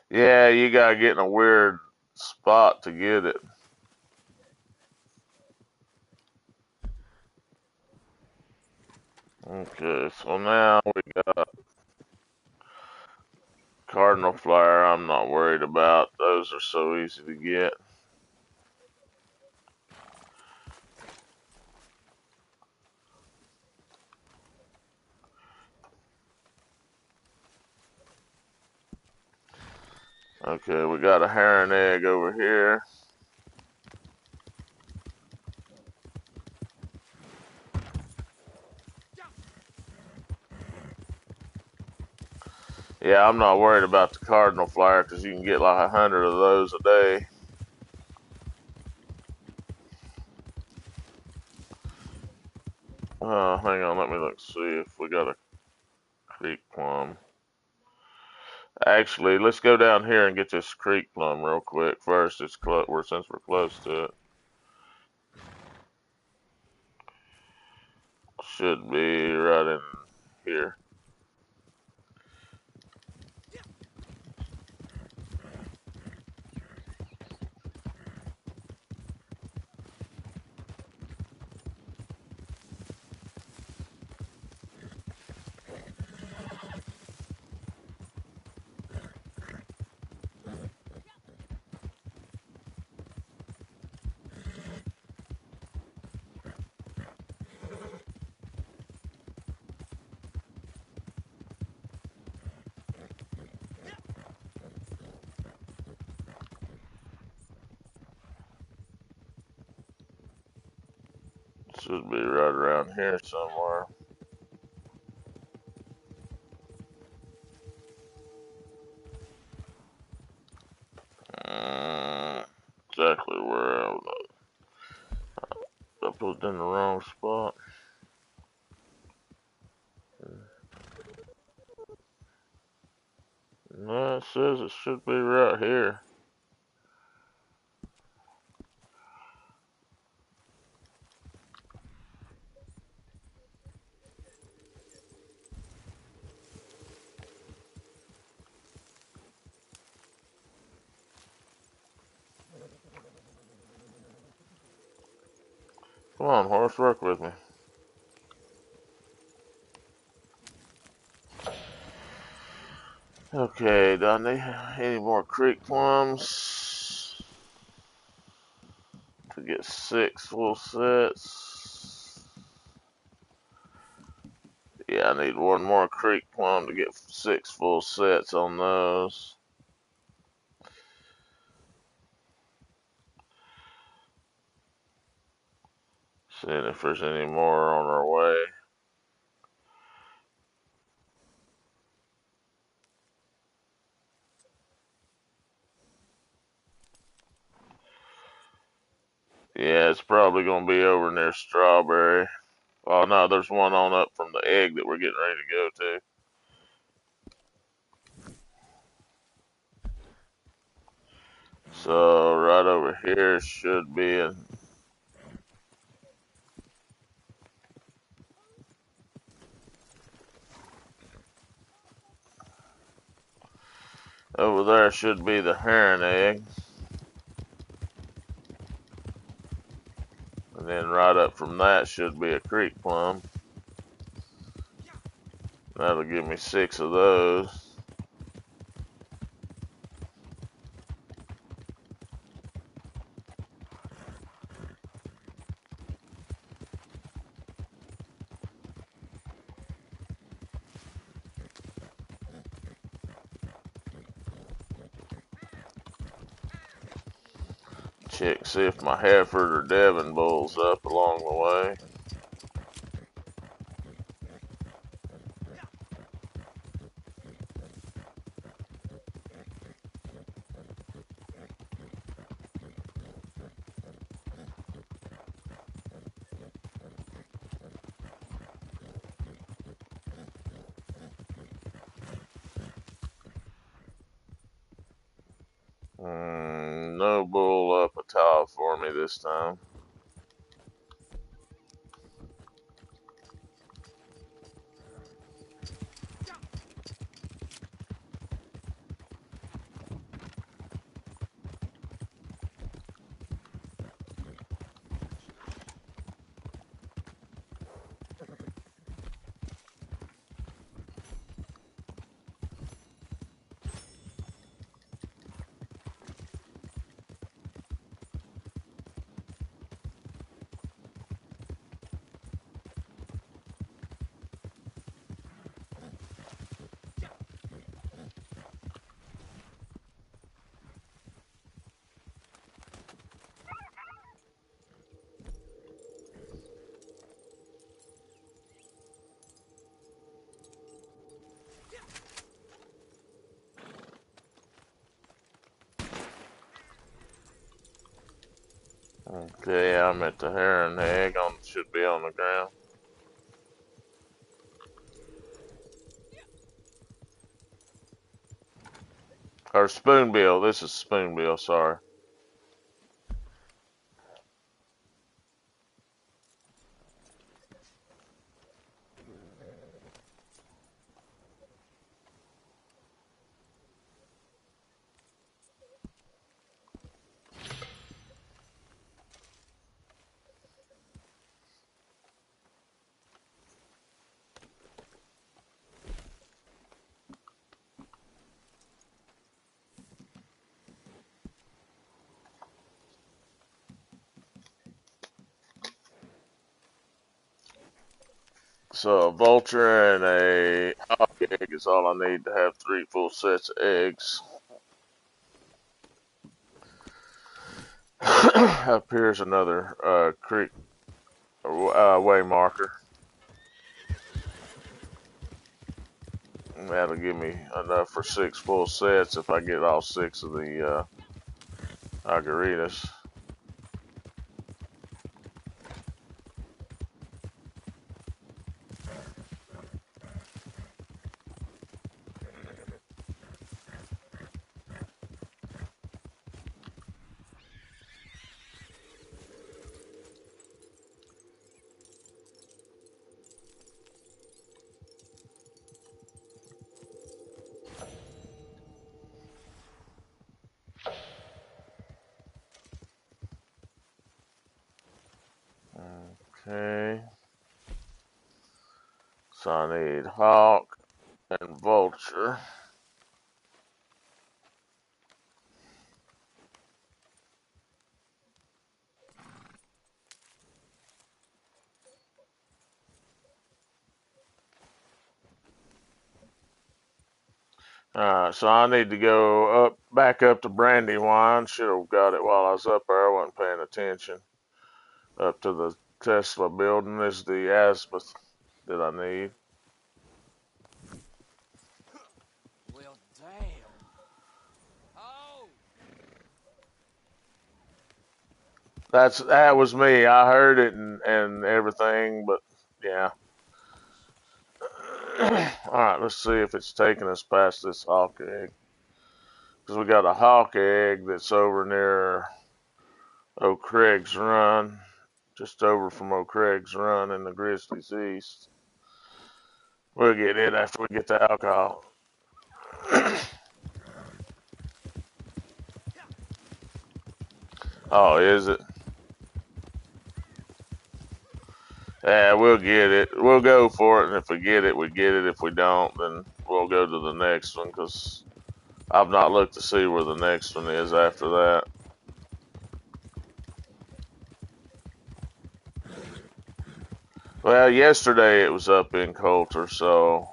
Yeah, you gotta get in a weird spot to get it. Okay, so now we got Cardinal Flyer. I'm not worried about. Those are so easy to get. Okay, we got a heron egg over here. Yeah, I'm not worried about the Cardinal Flyer because you can get like 100 of those a day. Hang on, let me look see if we got a creek plum. Actually, let's go down here and get this creek plum real quick first. It's close. Since we're close to it, should be right in here. Should be right around here somewhere. Exactly where I put it in the wrong spot. No, it says it should be right here. Come on, horse, work with me. Okay, do I need any more creek plums to get 6 full sets? Yeah, I need one more creek plum to get 6 full sets on those. Seeing if there's any more on our way. Yeah, it's probably going to be over near Strawberry. Oh, no, there's one on up from the egg that we're getting ready to go to. So, right over here should be over there should be the heron egg. And then right up from that should be a creek plum. That'll give me 6 of those. Check, see if my Hereford or Devon bull's up along the way. No bull up a tile for me this time. Okay, I'm at the heron egg. Should be on the ground. Or spoonbill. This is spoonbill, sorry. So a vulture and a hog egg is all I need to have 3 full sets of eggs. Up here's another creek way marker. That'll give me enough for 6 full sets if I get all 6 of the margaritas. Okay. So I need Hawk and Vulture. Alright, so I need to go back up to Brandywine. Should have got it while I was up there. I wasn't paying attention. Up to the Tesla building. This is the azimuth that I need. Well, damn. Oh! That was me. I heard it and everything, but yeah. Alright, let's see if it's taking us past this hawk egg. Because we got a hawk egg that's over near Oak Craig's Run. Just over from Oak Craig's Run in the Grizzlies East. We'll get it after we get the alcohol. Oh, is it? Yeah, we'll get it. We'll go for it, and if we get it, we get it. If we don't, then we'll go to the next one, because I've not looked to see where the next one is after that. Well, yesterday it was up in Coulter, so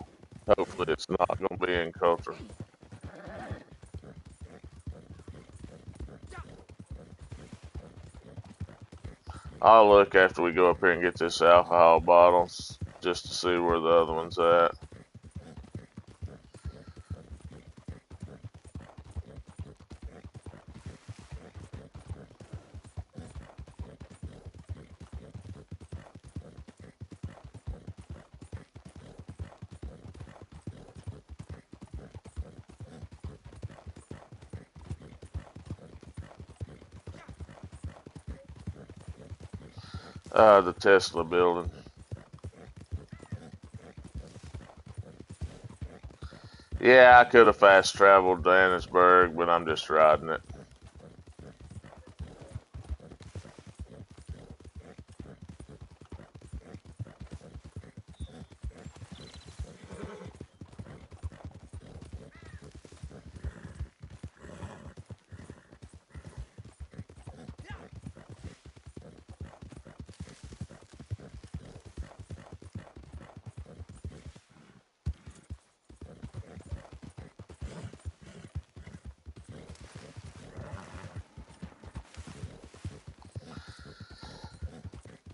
hopefully it's not going to be in Coulter. I'll look after we go up here and get this alcohol bottles, just to see where the other one's at. The Tesla building. Yeah, I could have fast traveled to Annisburg, but I'm just riding it.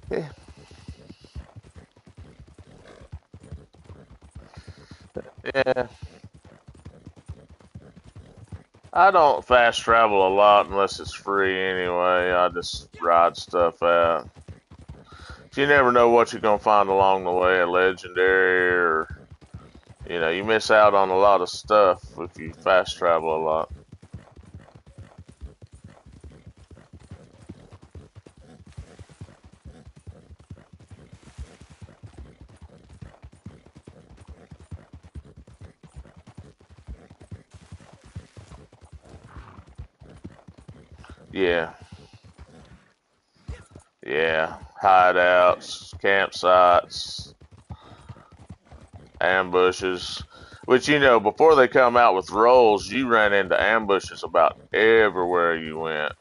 Yeah. Yeah. I don't fast travel a lot unless it's free anyway. I just ride stuff out. You never know what you're going to find along the way, a legendary, or, you miss out on a lot of stuff if you fast travel a lot. Yeah. Yeah. Hideouts, campsites, ambushes. Which, before they come out with rolls, you ran into ambushes about everywhere you went.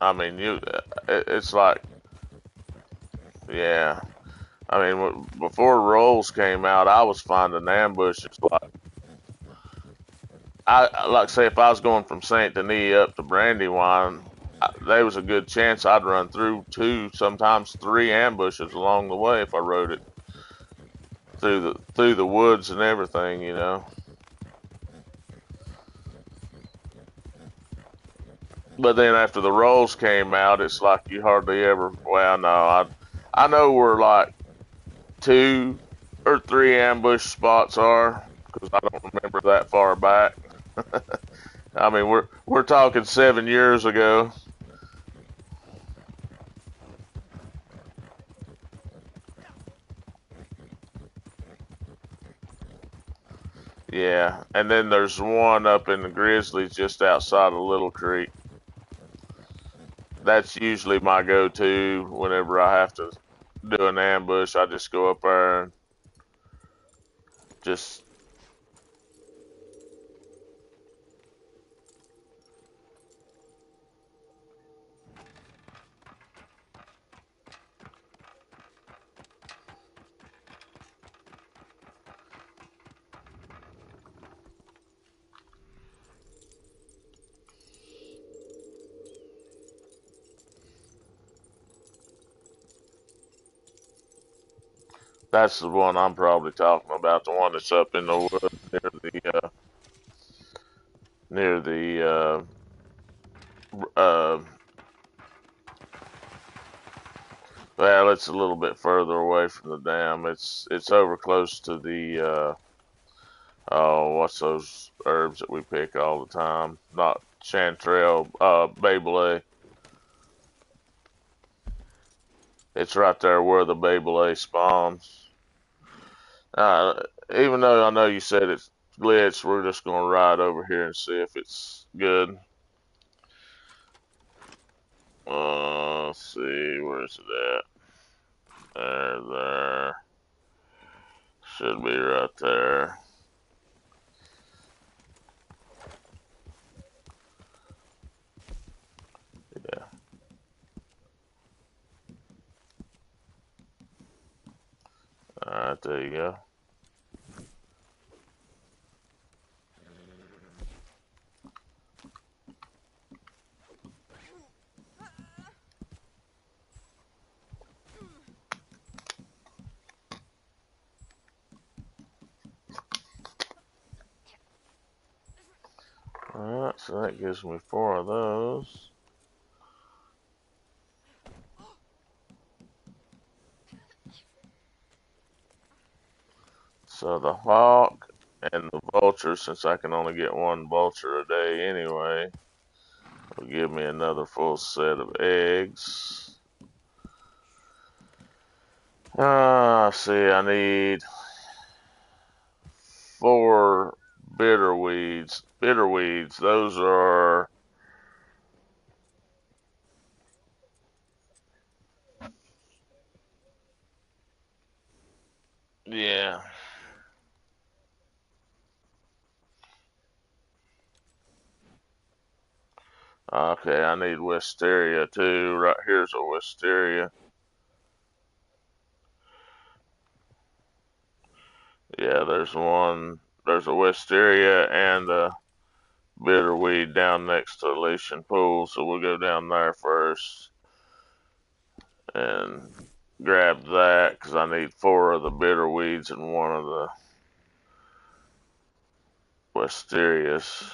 I mean, it's like, yeah. I mean, before rolls came out, I was finding ambushes like say if I was going from Saint Denis up to Brandywine, there was a good chance I'd run through 2, sometimes 3 ambushes along the way if I rode it through the woods and everything, you know. But then after the rolls came out, it's like you hardly ever. Well, no, I know where like 2 or 3 ambush spots are because I don't remember that far back. I mean, we're talking 7 years ago. Yeah, and then there's one up in the Grizzlies just outside of Little Creek. That's usually my go-to whenever I have to do an ambush. I just go up there and just. That's the one I'm probably talking about, the one that's up in the woods near the well, it's a little bit further away from the dam. It's over close to the oh, what's those herbs that we pick all the time? Not chanterelle, Babelais. It's right there where the Babelais spawns. Uh, Even though I know you said it's glitched, we're just gonna ride over here and see if it's good. Let's see, where's it at? There. Should be right there. Yeah. Alright, there you go. Alright, so that gives me 4 of those. So the hawk and the vulture, since I can only get 1 vulture a day anyway, will give me another full set of eggs. See, I need 4 bitter weeds. Bitter weeds, those are. Yeah. Okay, I need wisteria too. Right here's a wisteria. Yeah, there's one. There's a wisteria and a bitterweed down next to Elysian Pool, so we'll go down there first and grab that because I need 4 of the bitterweeds and 1 of the wisterias.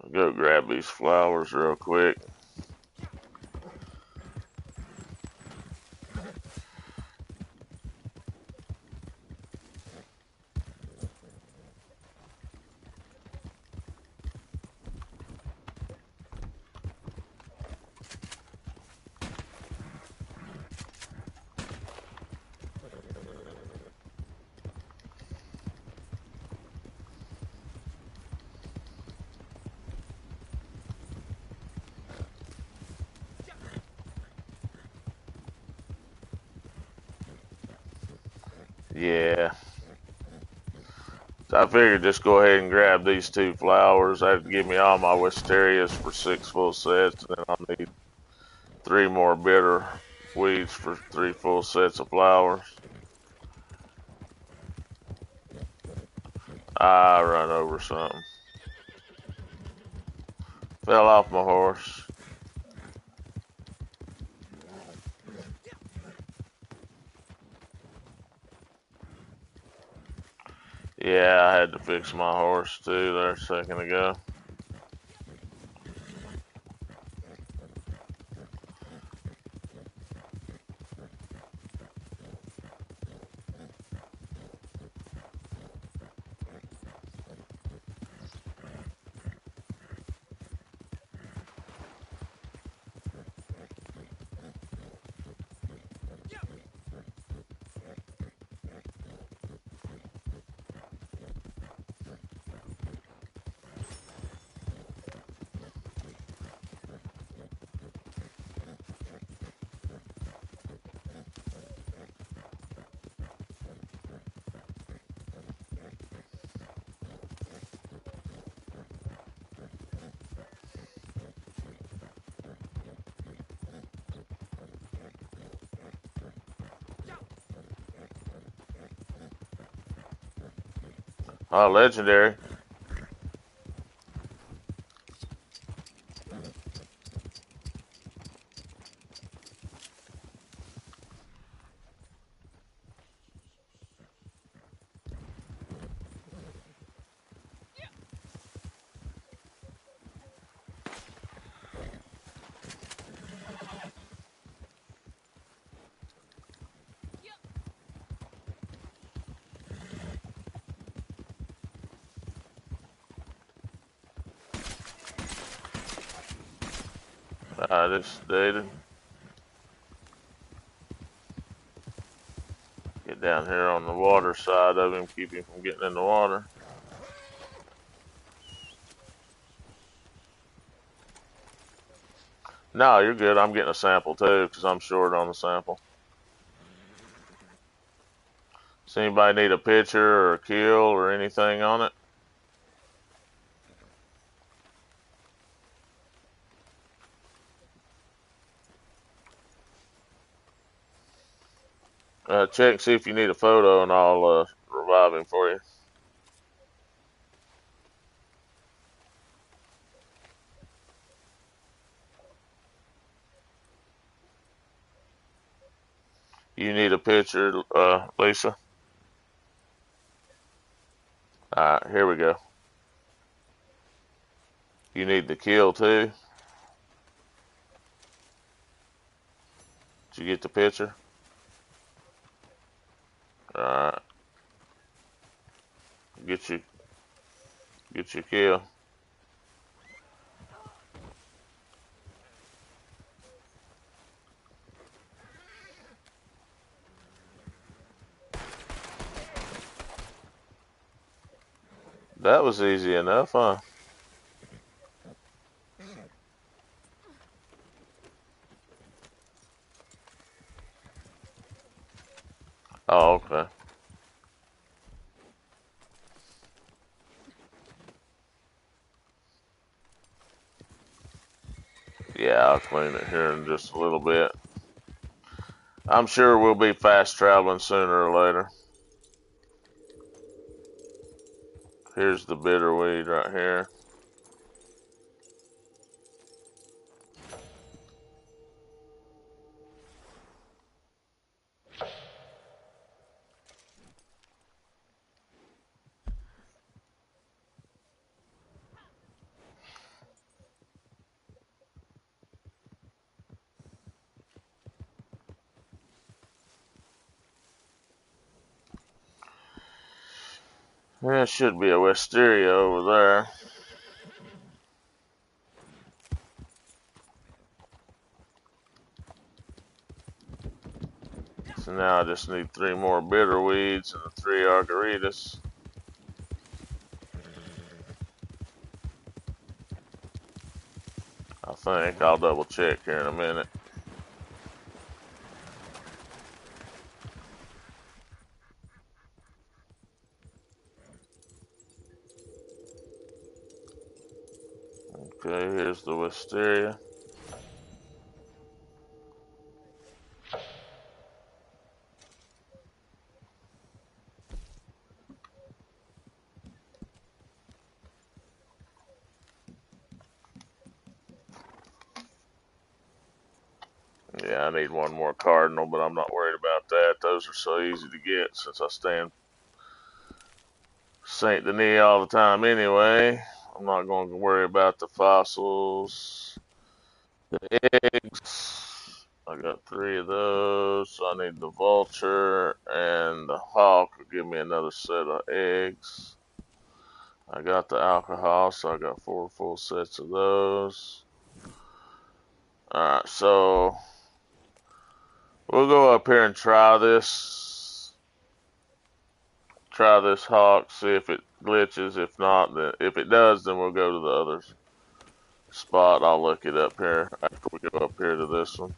I'll go grab these flowers real quick. Yeah. So I figured just go ahead and grab these 2 flowers. That'd give me all my wisterias for 6 full sets, and then I'll need 3 more bitter weeds for 3 full sets of flowers. I run over something. Fell off my horse. Yeah, I had to fix my horse too there a second ago. Oh, legendary. I just dated. Get down here on the water side of him, keep him from getting in the water. No, you're good. I'm getting a sample too, because I'm short on the sample. Does anybody need a picture or a kill or anything on it? Check and see if you need a photo, and I'll revive him for you. You need a picture, Lisa? Alright, here we go. You need the kill too? Did you get the picture? Alright. Get your kill. That was easy enough, huh? Oh, okay. Yeah, I'll clean it here in just a little bit. I'm sure we'll be fast traveling sooner or later. Here's the bitterweed right here. There should be a wisteria over there. So now I just need 3 more bitterweeds and 3 argaritas. I think I'll double check here in a minute. Okay, here's the wisteria. I need one more cardinal, but I'm not worried about that. Those are so easy to get since I stay in Saint Denis all the time anyway. I'm not going to worry about the fossils. The eggs, I got 3 of those. So I need the vulture and the hawk will give me another set of eggs. I got the alcohol, so I got 4 full sets of those. Alright, so we'll go up here and try this. Try this hawk, see if it glitches. If not, then if it does, then we'll go to the other spot. I'll look it up here after we go up here to this one.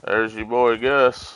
There's your boy Gus.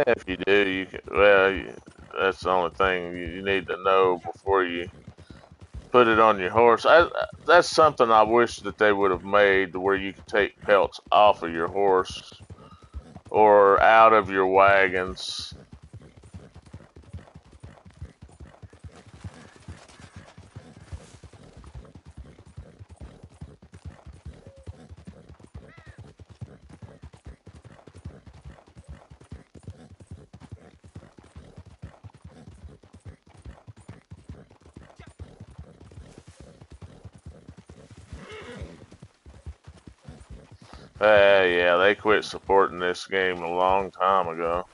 If you do, you can. Well, that's the only thing you need to know before you put it on your horse. That's something I wish that they would have made where you could take pelts off of your horse or out of your wagons. Yeah, they quit supporting this game a long time ago.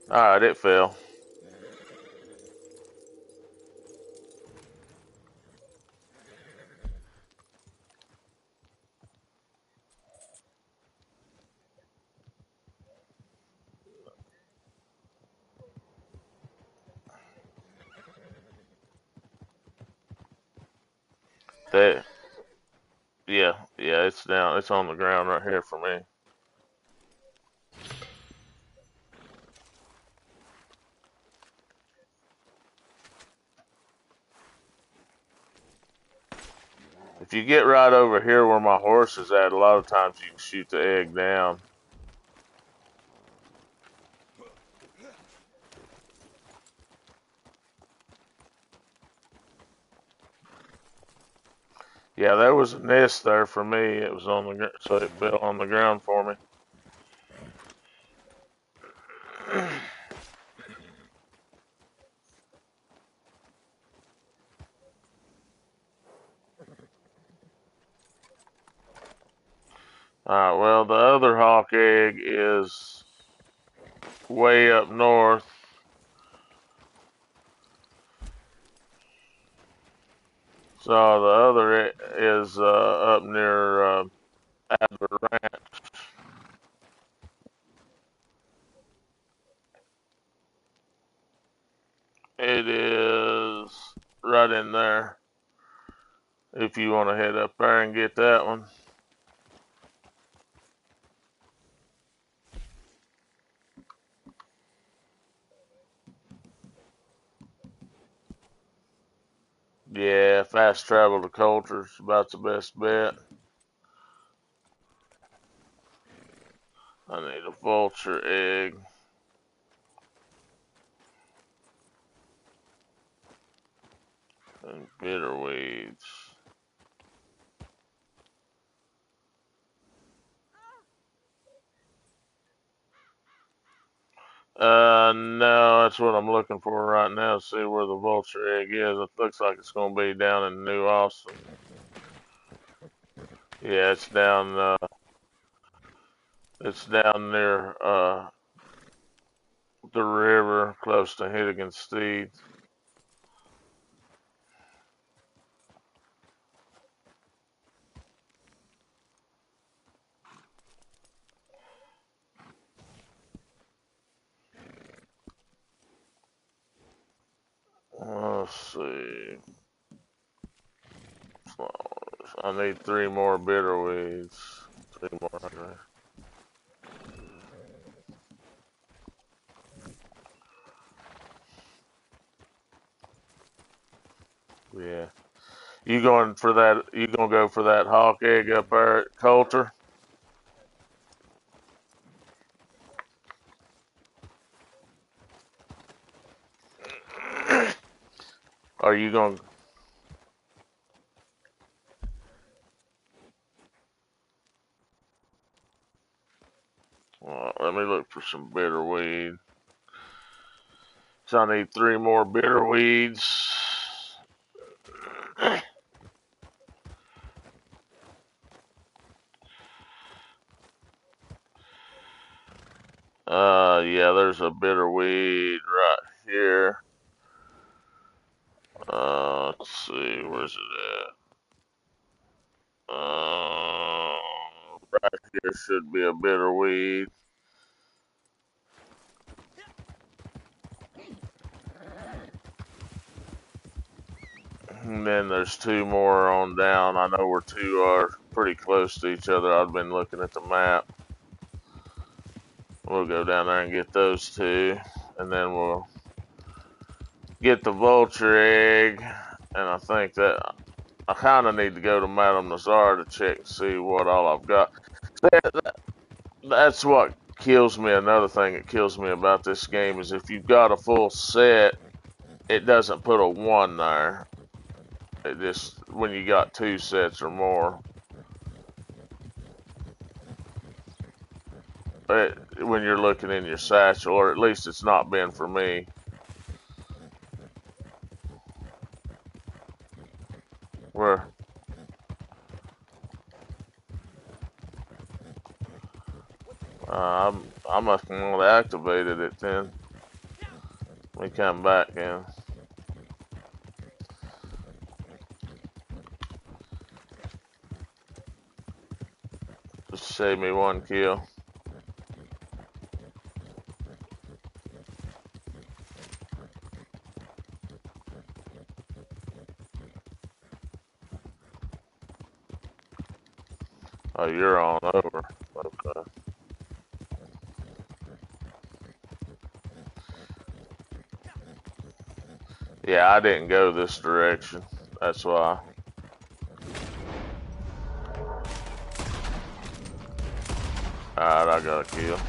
Alright, it fell. That, yeah, it's down. It's on the ground right here for me. If you get right over here where my horse is at, a lot of times you can shoot the egg down. Yeah, there was a nest there for me. It was on the so it fell on the ground for me. Alright, well, the other hawk egg is way up north. So the other is up near Adler Ranch. It is right in there. If you want to head up there and get that one. Yeah, fast travel to Coulter's about the best bet. I need a vulture egg and bitter weeds. No, that's what I'm looking for right now. See where the vulture egg is. It looks like it's going to be down in New Austin. Yeah, it's down. It's down near the river, close to Hittigan Steed. Let's see. I need 3 more bitter weeds. 3 more. Yeah. You going for that? You gonna go for that hawk egg up there at Coulter? Are you gonna? Let me look for some bitter weed. So I need 3 more bitter weeds. Yeah, there's a bitter weed right here. Let's see, where's it at? Right here should be a bitter weed. And then there's 2 more on down. I know where 2 are pretty close to each other. I've been looking at the map. We'll go down there and get those 2. And then we'll get the vulture egg. And I think that I kind of need to go to Madame Nazar to check and see what all I've got. That's what kills me. Another thing that kills me about this game is if you've got a full set, it doesn't put a 1 there. It just, when you got 2 sets or more. When you're looking in your satchel, or at least it's not been for me. Where I must have not activated it then. Let me come back in. Just save me 1 kill. Oh, you're on over. Okay. Yeah, I didn't go this direction. That's why. Alright, I got a kill.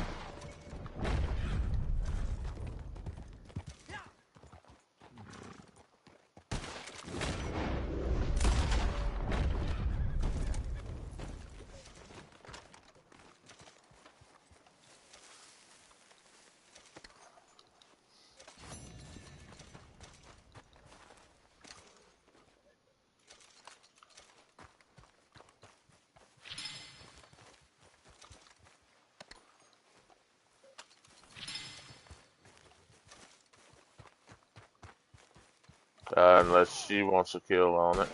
Unless she wants a kill on it.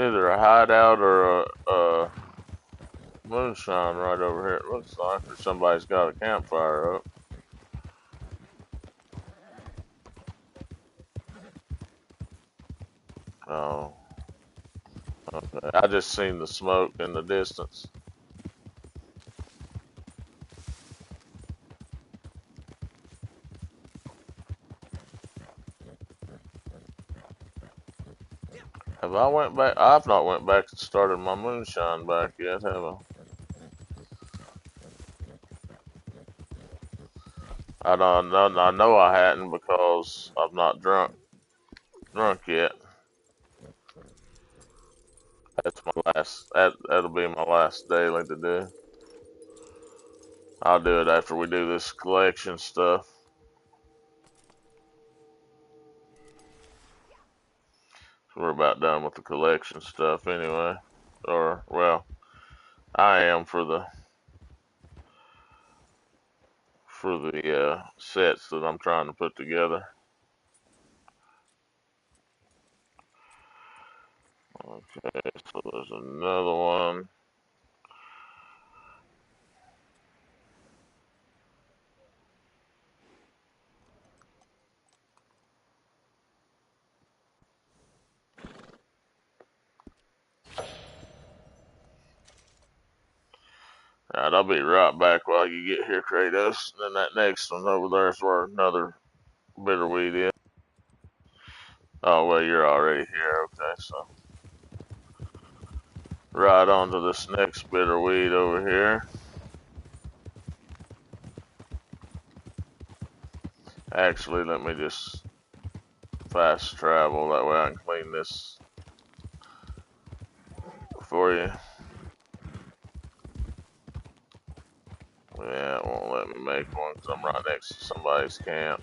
either a hideout or a moonshine right over here. It looks like, or somebody's got a campfire up. Oh, okay. I just seen the smoke in the distance. Have I went back? I've not went back and started my moonshine back yet, have I? I know I hadn't because I'm not drunk yet. That's my last. That'll be my last daily to do. I'll do it after we do this collection stuff. We're about done with the collection stuff anyway. Or well, I am for the sets that I'm trying to put together. Okay, so there's another one. Alright, I'll be right back while you get here, Kratos. And then that next one over there is where another bitterweed is. Oh, well, you're already here. Okay, so right on to this next bitterweed over here. Actually, let me just fast travel. That way I can clean this for you. Yeah, it won't let me make one because I'm right next to somebody's camp.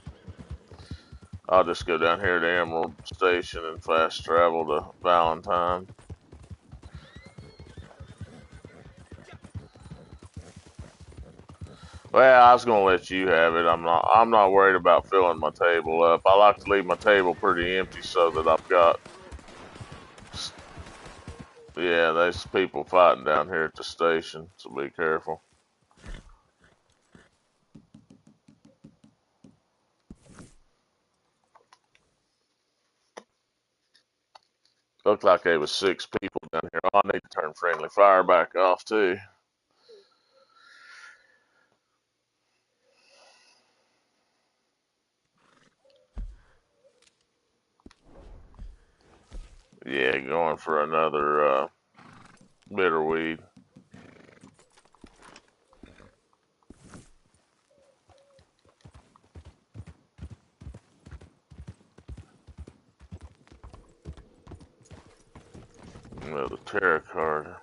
I'll just go down here to Emerald Station and fast travel to Valentine. Well, I was gonna let you have it. I'm not worried about filling my table up. I like to leave my table pretty empty so that I've got. Yeah, there's people fighting down here at the station, so be careful. Looked like there was 6 people down here. Oh, I need to turn friendly fire back off too. Yeah, going for another bitterweed. Another tarot card.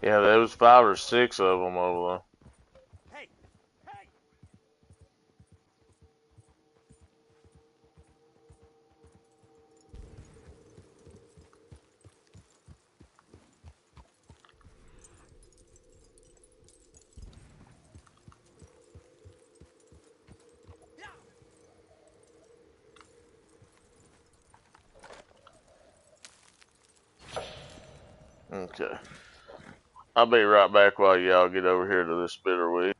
Yeah, there was 5 or 6 of them over Hey! Hey! there. Okay. I'll be right back while y'all get over here to this bitterweed.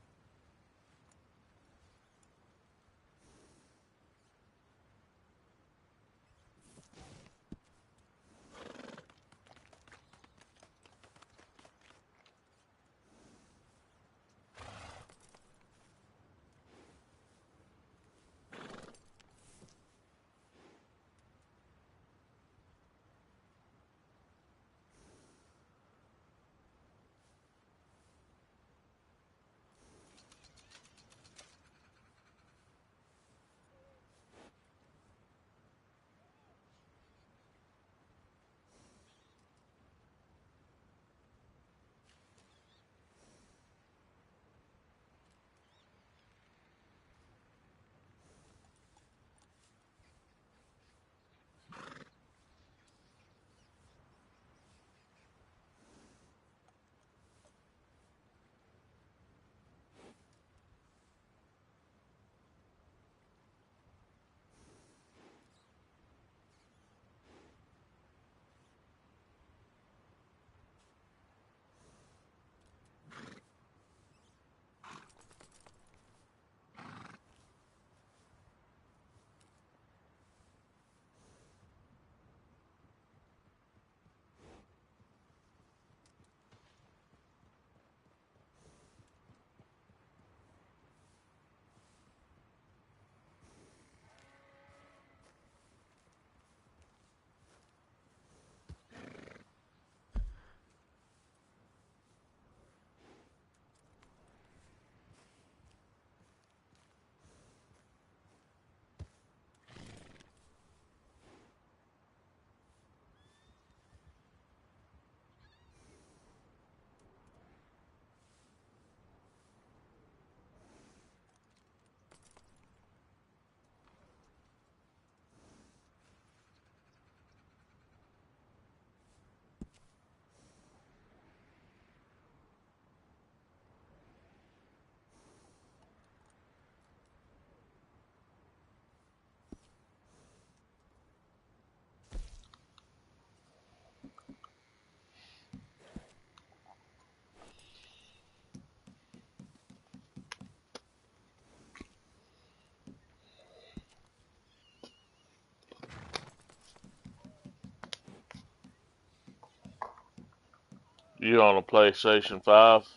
You on a PlayStation 5?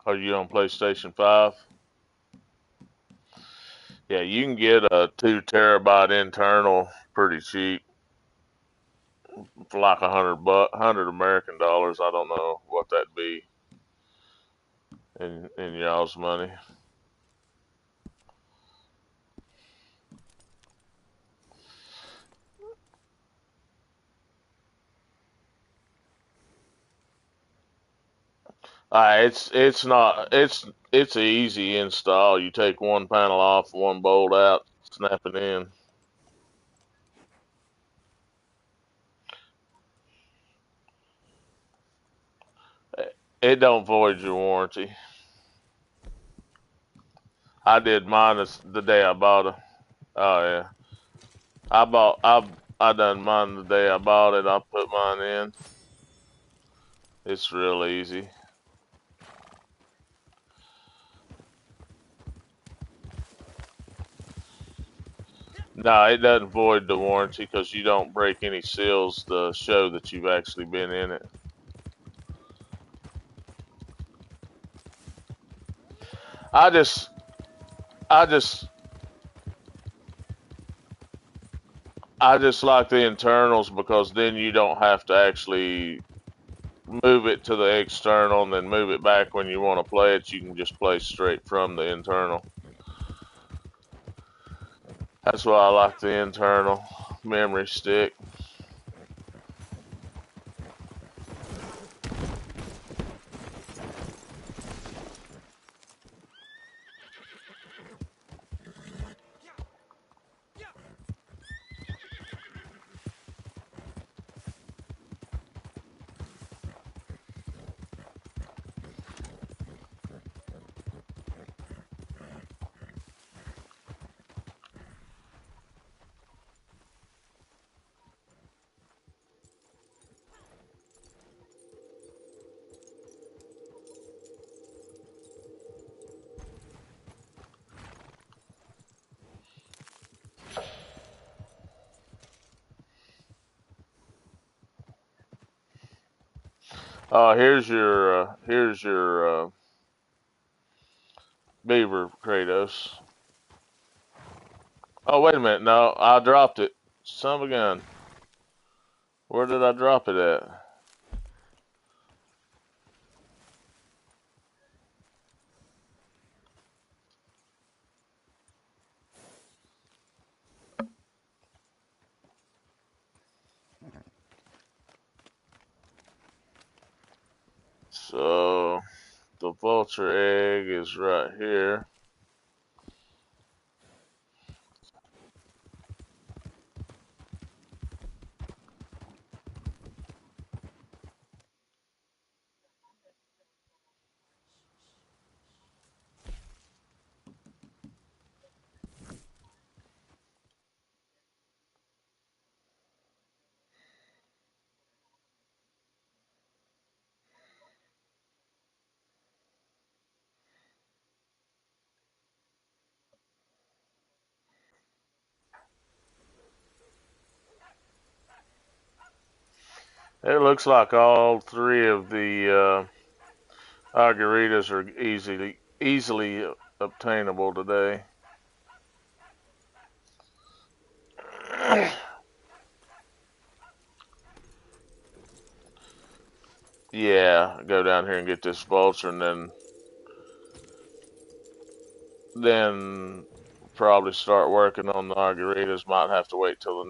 Are you on PlayStation 5? Yeah, you can get a 2 terabyte internal pretty cheap for like $100, 100 American dollars. I don't know what that'd be in y'all's money. It's not it's an easy install. You take one panel off, one bolt out, snap it in. It don't void your warranty. I did mine the day I bought it. Oh yeah, I done mine the day I bought it. I put mine in. It's real easy. No, it doesn't void the warranty because you don't break any seals to show that you've actually been in it. I just, I just, I just like the internals because then you don't have to actually move it to the external and then move it back when you want to play it. You can just play straight from the internal. That's why I like the internal memory stick. here's your beaver, Kratos. Oh, wait a minute. No, I dropped it. Son of a gun. Where did I drop it at? So the vulture egg is right here. It looks like all three of the Agaritas are easily obtainable today. Yeah, go down here and get this vulture, and then probably start working on the Agaritas. Might have to wait till the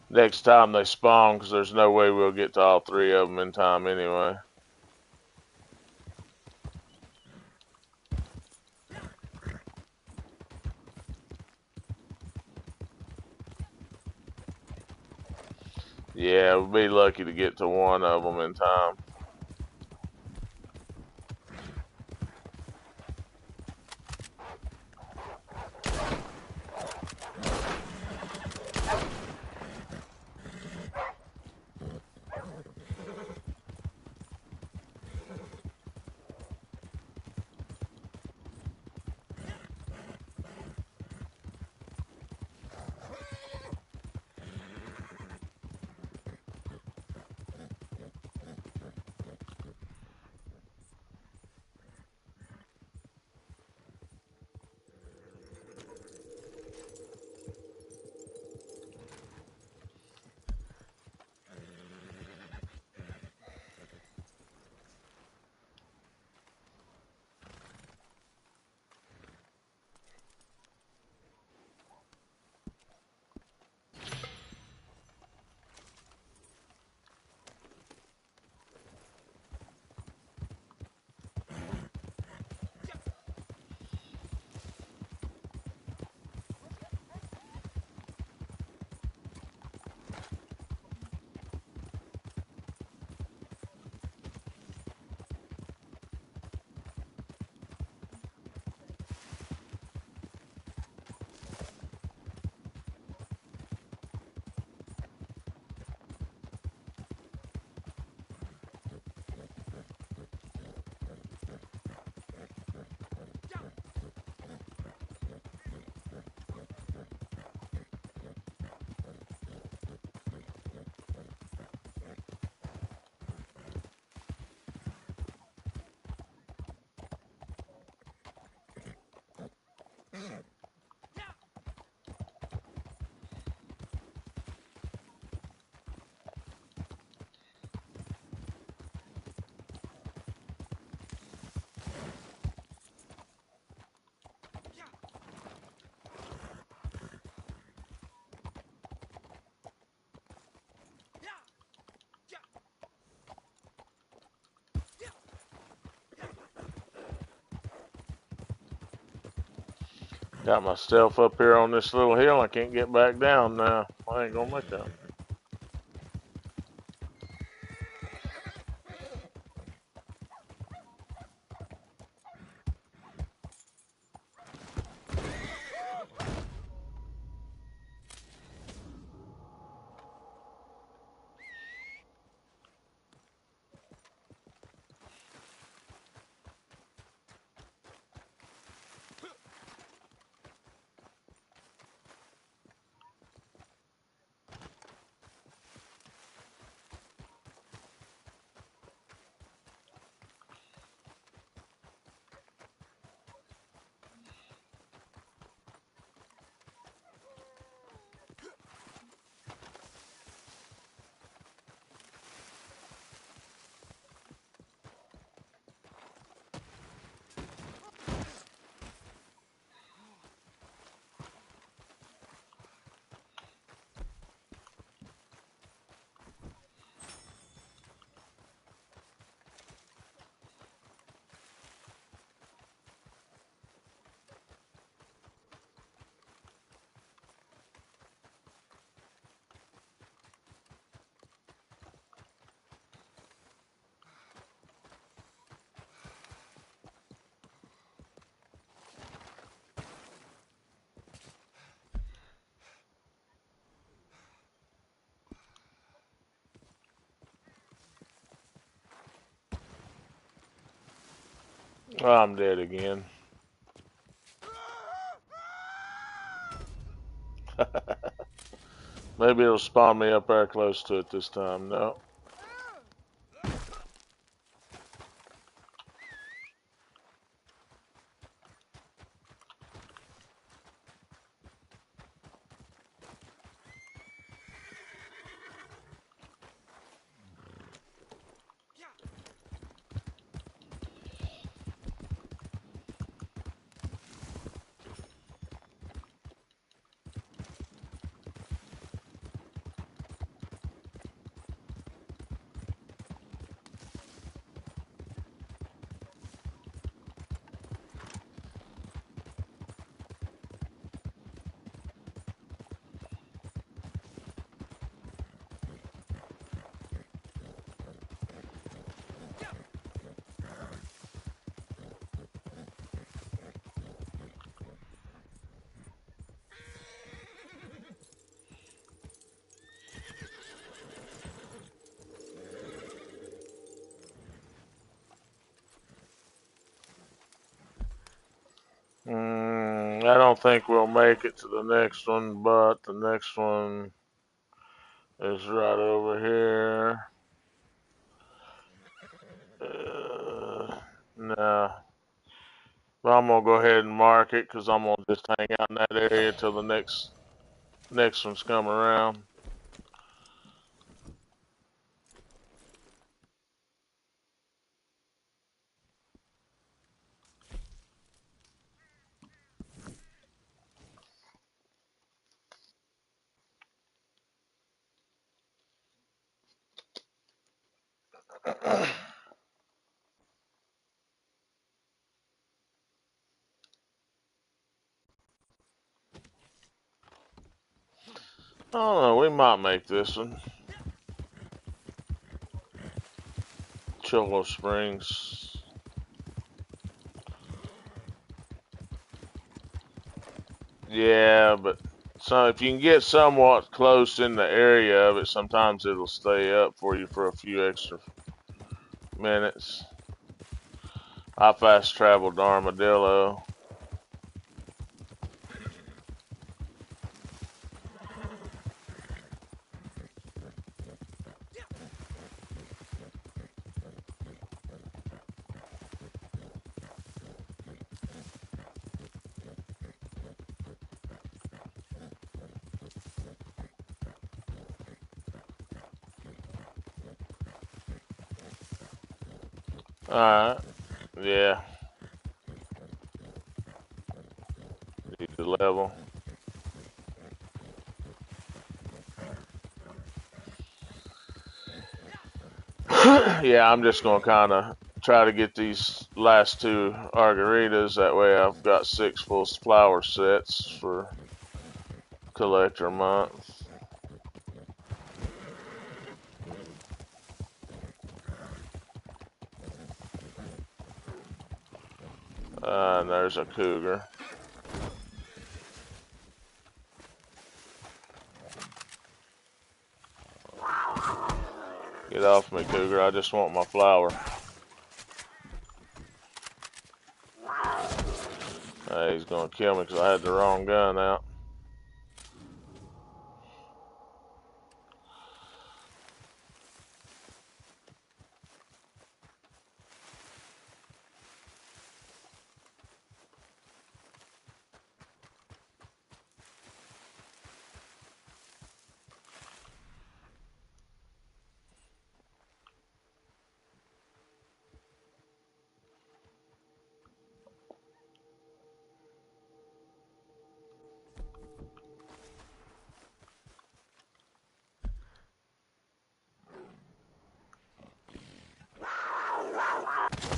next time they spawn, because there's no way we'll get to all three of them in time anyway. Yeah, we'll be lucky to get to one of them in time. Got myself up here on this little hill. I can't get back down now. I ain't gonna make that. Oh, I'm dead again. Maybe it'll spawn me up there close to it this time. No. I don't think we'll make it to the next one, but the next one is right over here. Nah. But I'm gonna go ahead and mark it because I'm gonna just hang out in that area till the next one's come around. I don't know, we might make this one. Cholo Springs. Yeah, but so if you can get somewhat close in the area of it, sometimes it'll stay up for you for a few extra minutes. I fast traveled to Armadillo. Alright, yeah. Need the level. Yeah, I'm just gonna kinda try to get these last two Argaritas. That way I've got 6 full flower sets for collector month. And there's a cougar. Get off me, cougar. I just want my flower. He's gonna kill me because I had the wrong gun out.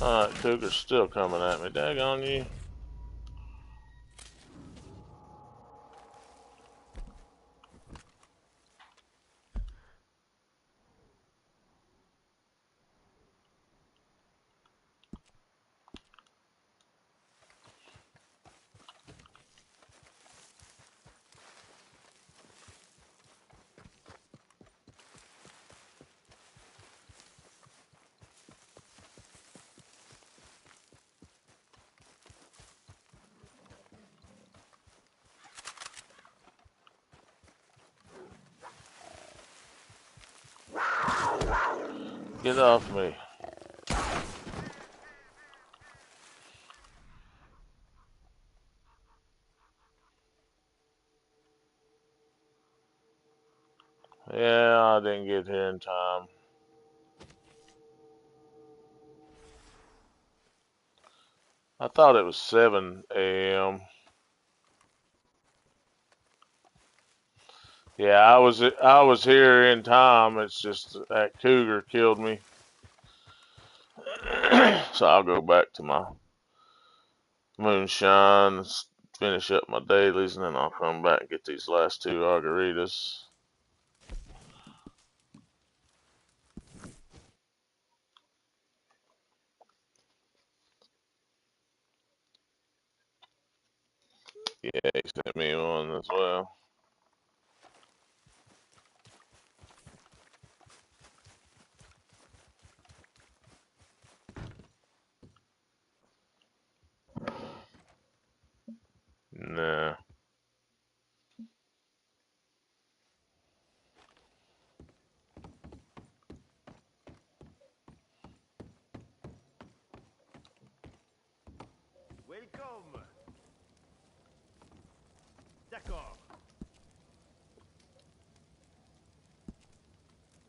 Alright, cougar's still coming at me. Daggone you. Get off me. Yeah, I didn't get here in time. I thought it was 7 a.m. Yeah, I was here in time. It's just that cougar killed me. So I'll go back to my moonshine, finish up my dailies, and then I'll come back and get these last 2 margaritas. Yeah, he sent me one as well. Nah. Welcome. D'accord.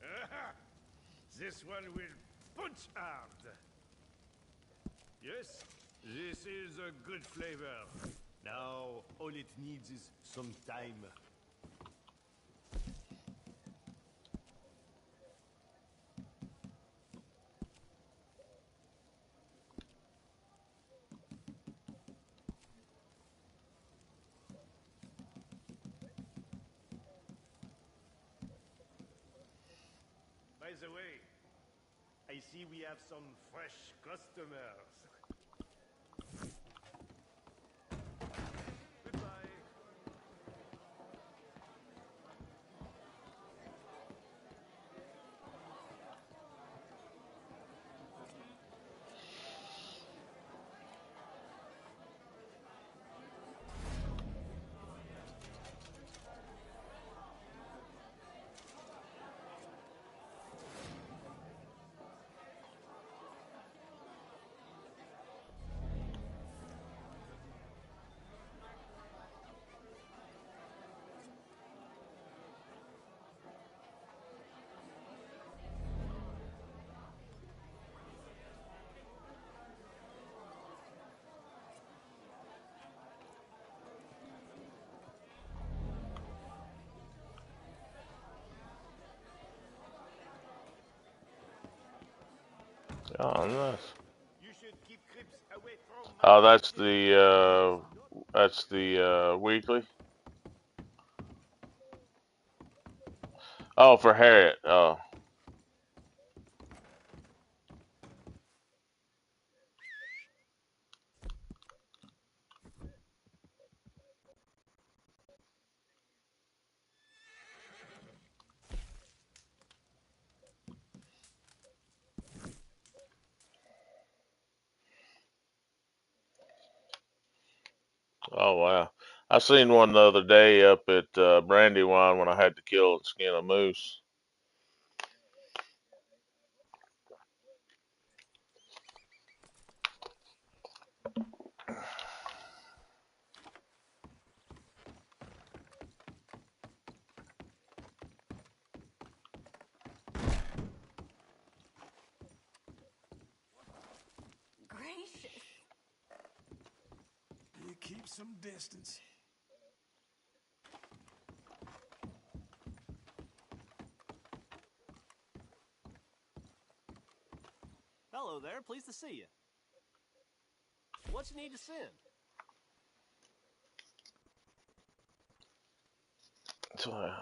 Aha! This one will punch hard. Yes, this is a good flavor. Now, all it needs is some time. By the way, I see we have some fresh customers. Goodbye. Oh, nice. You should keep Crips away from my Oh, that's market. the It's not weekly. Oh, for Harriet. Oh, oh wow. I seen one the other day up at Brandywine when I had to kill and skin a moose. Gracious. You keep some distance. Hello there, pleased to see you. What you need to send? So,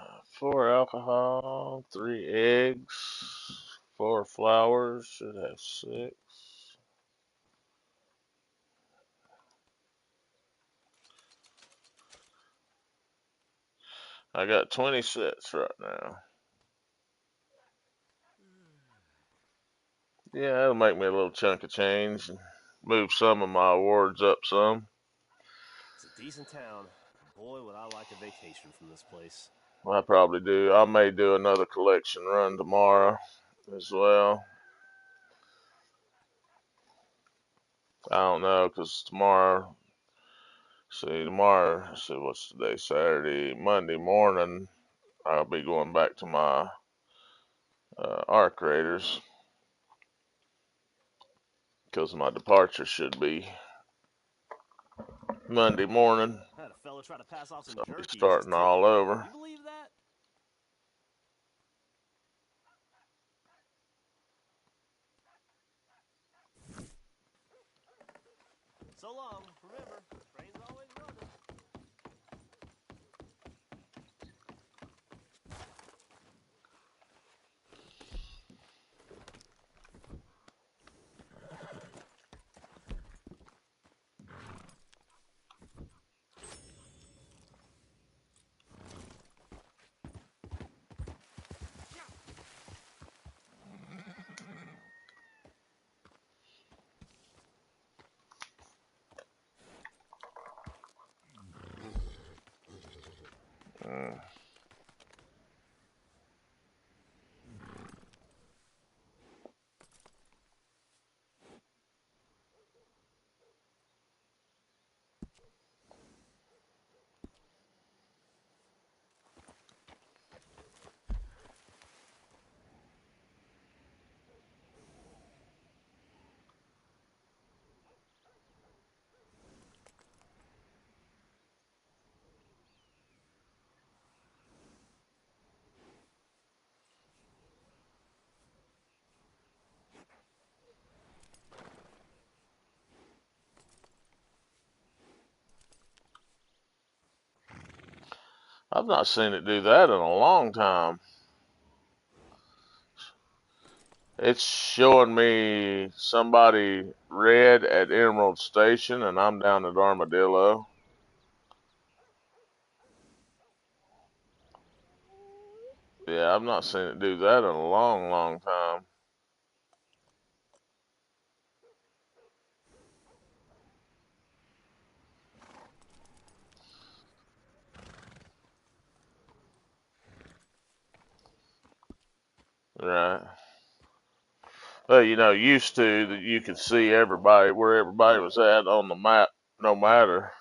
4 alcohol, 3 eggs, 4 flowers. Should have 6. I got 20 sets right now. Yeah, that'll make me a little chunk of change and move some of my awards up some. It's a decent town. Boy, would I like a vacation from this place. I probably do. I may do another collection run tomorrow as well. I don't know, 'cause tomorrow, see what's today, Saturday, Monday morning, I'll be going back to my arc raiders, 'cause my departure should be Monday morning. I had a fella try to pass off some So I'll be jerky as his starting ticket. all over. You believe that? So long. Remember, train's always running. Mm. I've not seen it do that in a long time. It's showing me somebody red at Emerald Station, and I'm down at Armadillo. Yeah, I've not seen it do that in a long, long time. Right. Well, used to that you could see everybody where everybody was at on the map, no matter.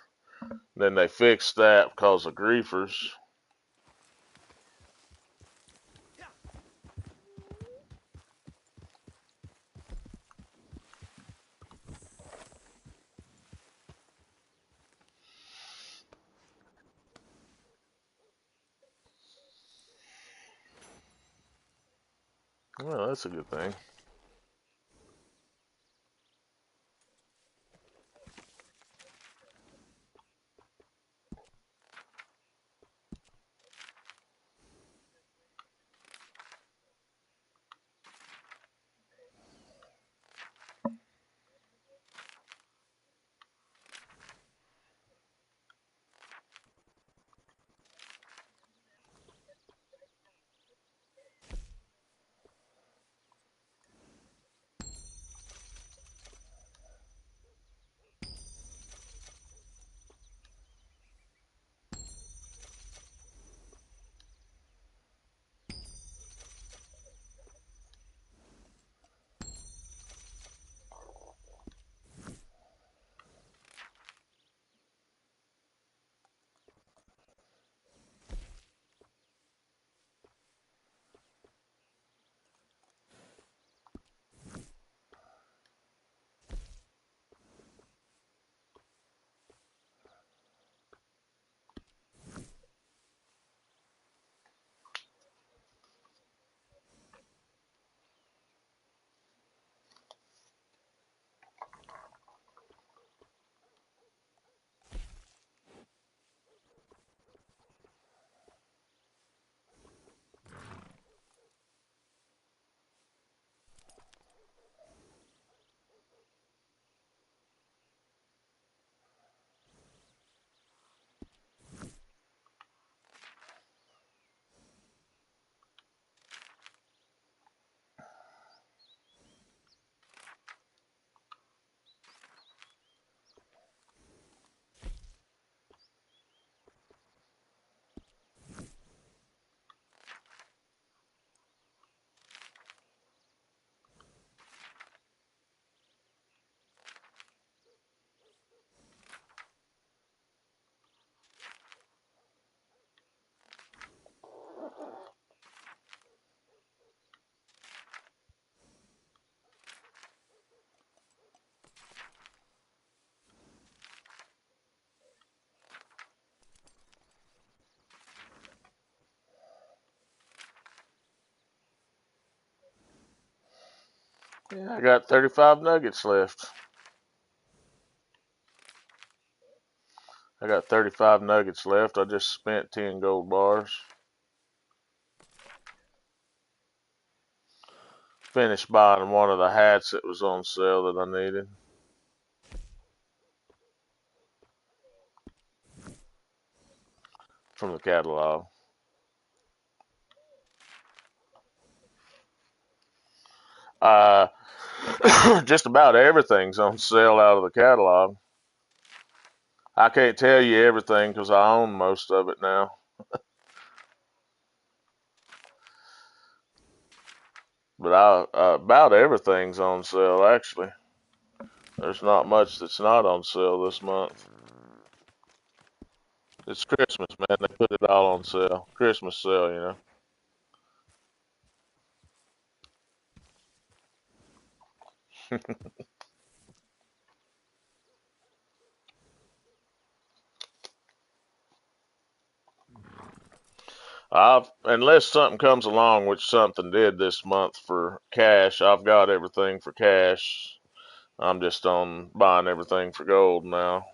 Then they fixed that because of griefers. Well, that's a good thing. Yeah, I got 35 nuggets left. I got 35 nuggets left. I just spent 10 gold bars. Finished buying one of the hats that was on sale that I needed from the catalog. Uh, just about everything's on sale out of the catalog. I can't tell you everything because I own most of it now. But about everything's on sale actually. There's not much that's not on sale this month. It's Christmas, man. They put it all on sale. Christmas sale, you know. Unless something comes along, which something did this month for cash, I've got everything for cash. I'm just on buying everything for gold now.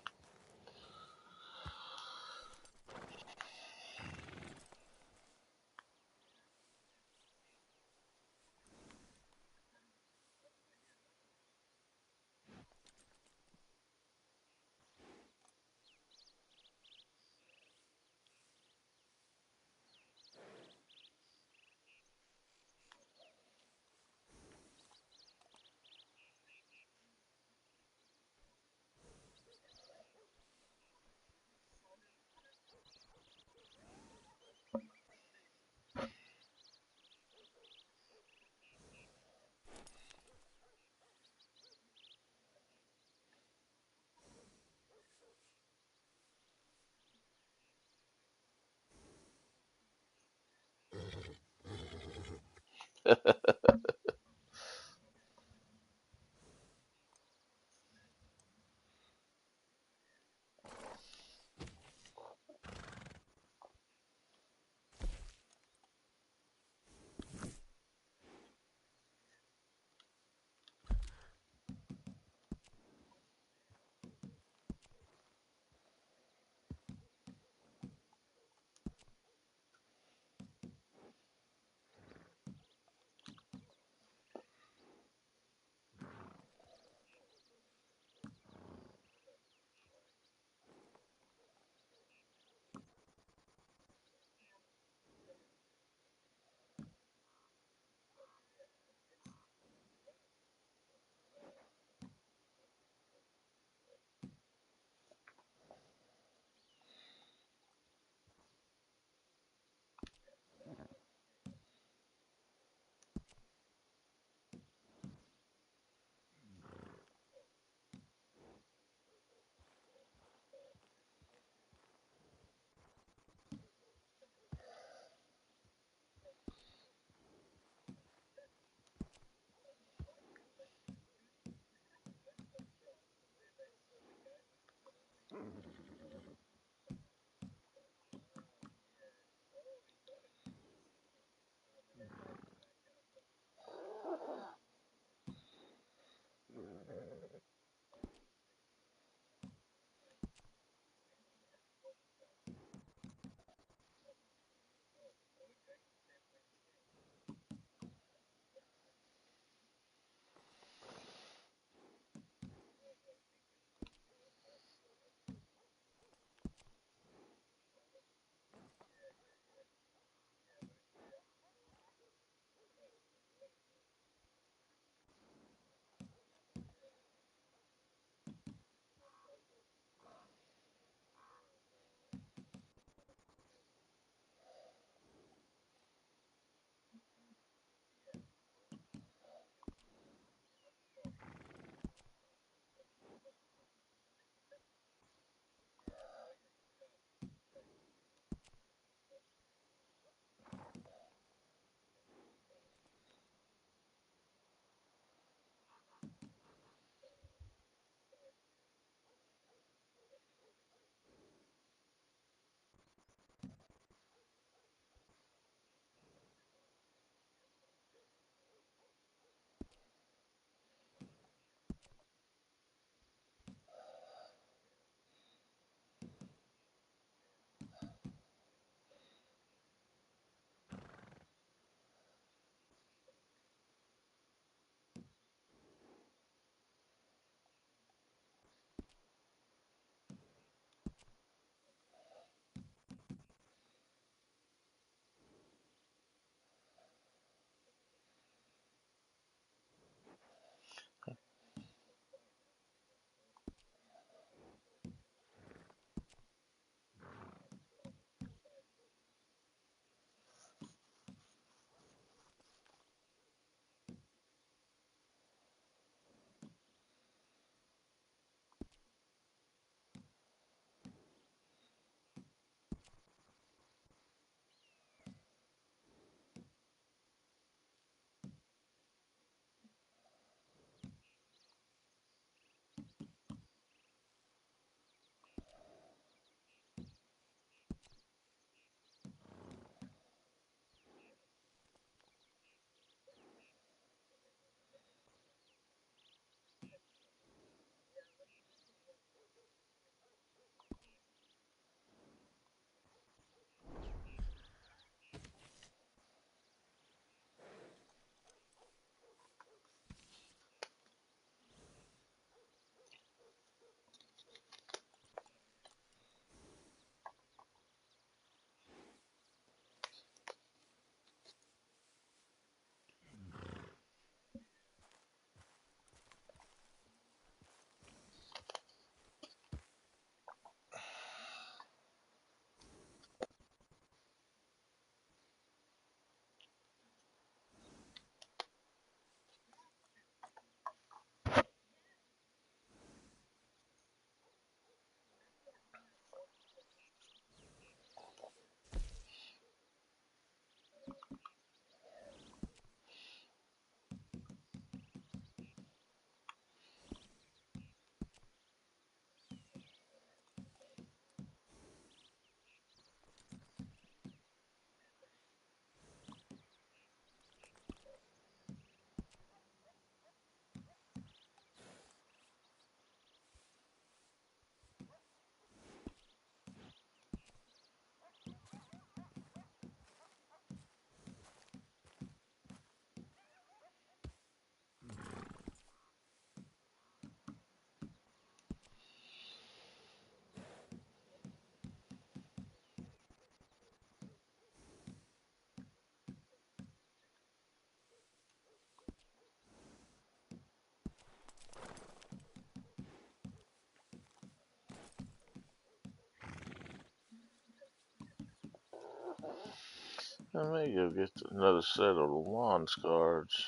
I may go get another set of Le Mans cards.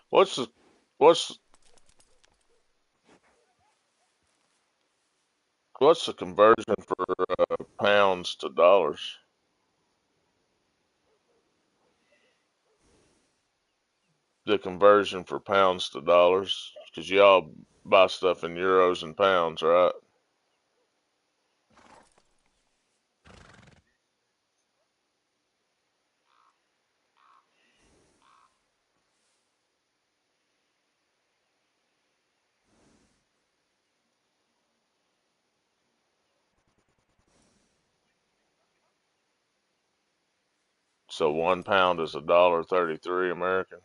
What's the what's what's the conversion for pounds to dollars? The conversion for pounds to dollars, because y'all buy stuff in euros and pounds, right? So 1 pound is $1.33 American.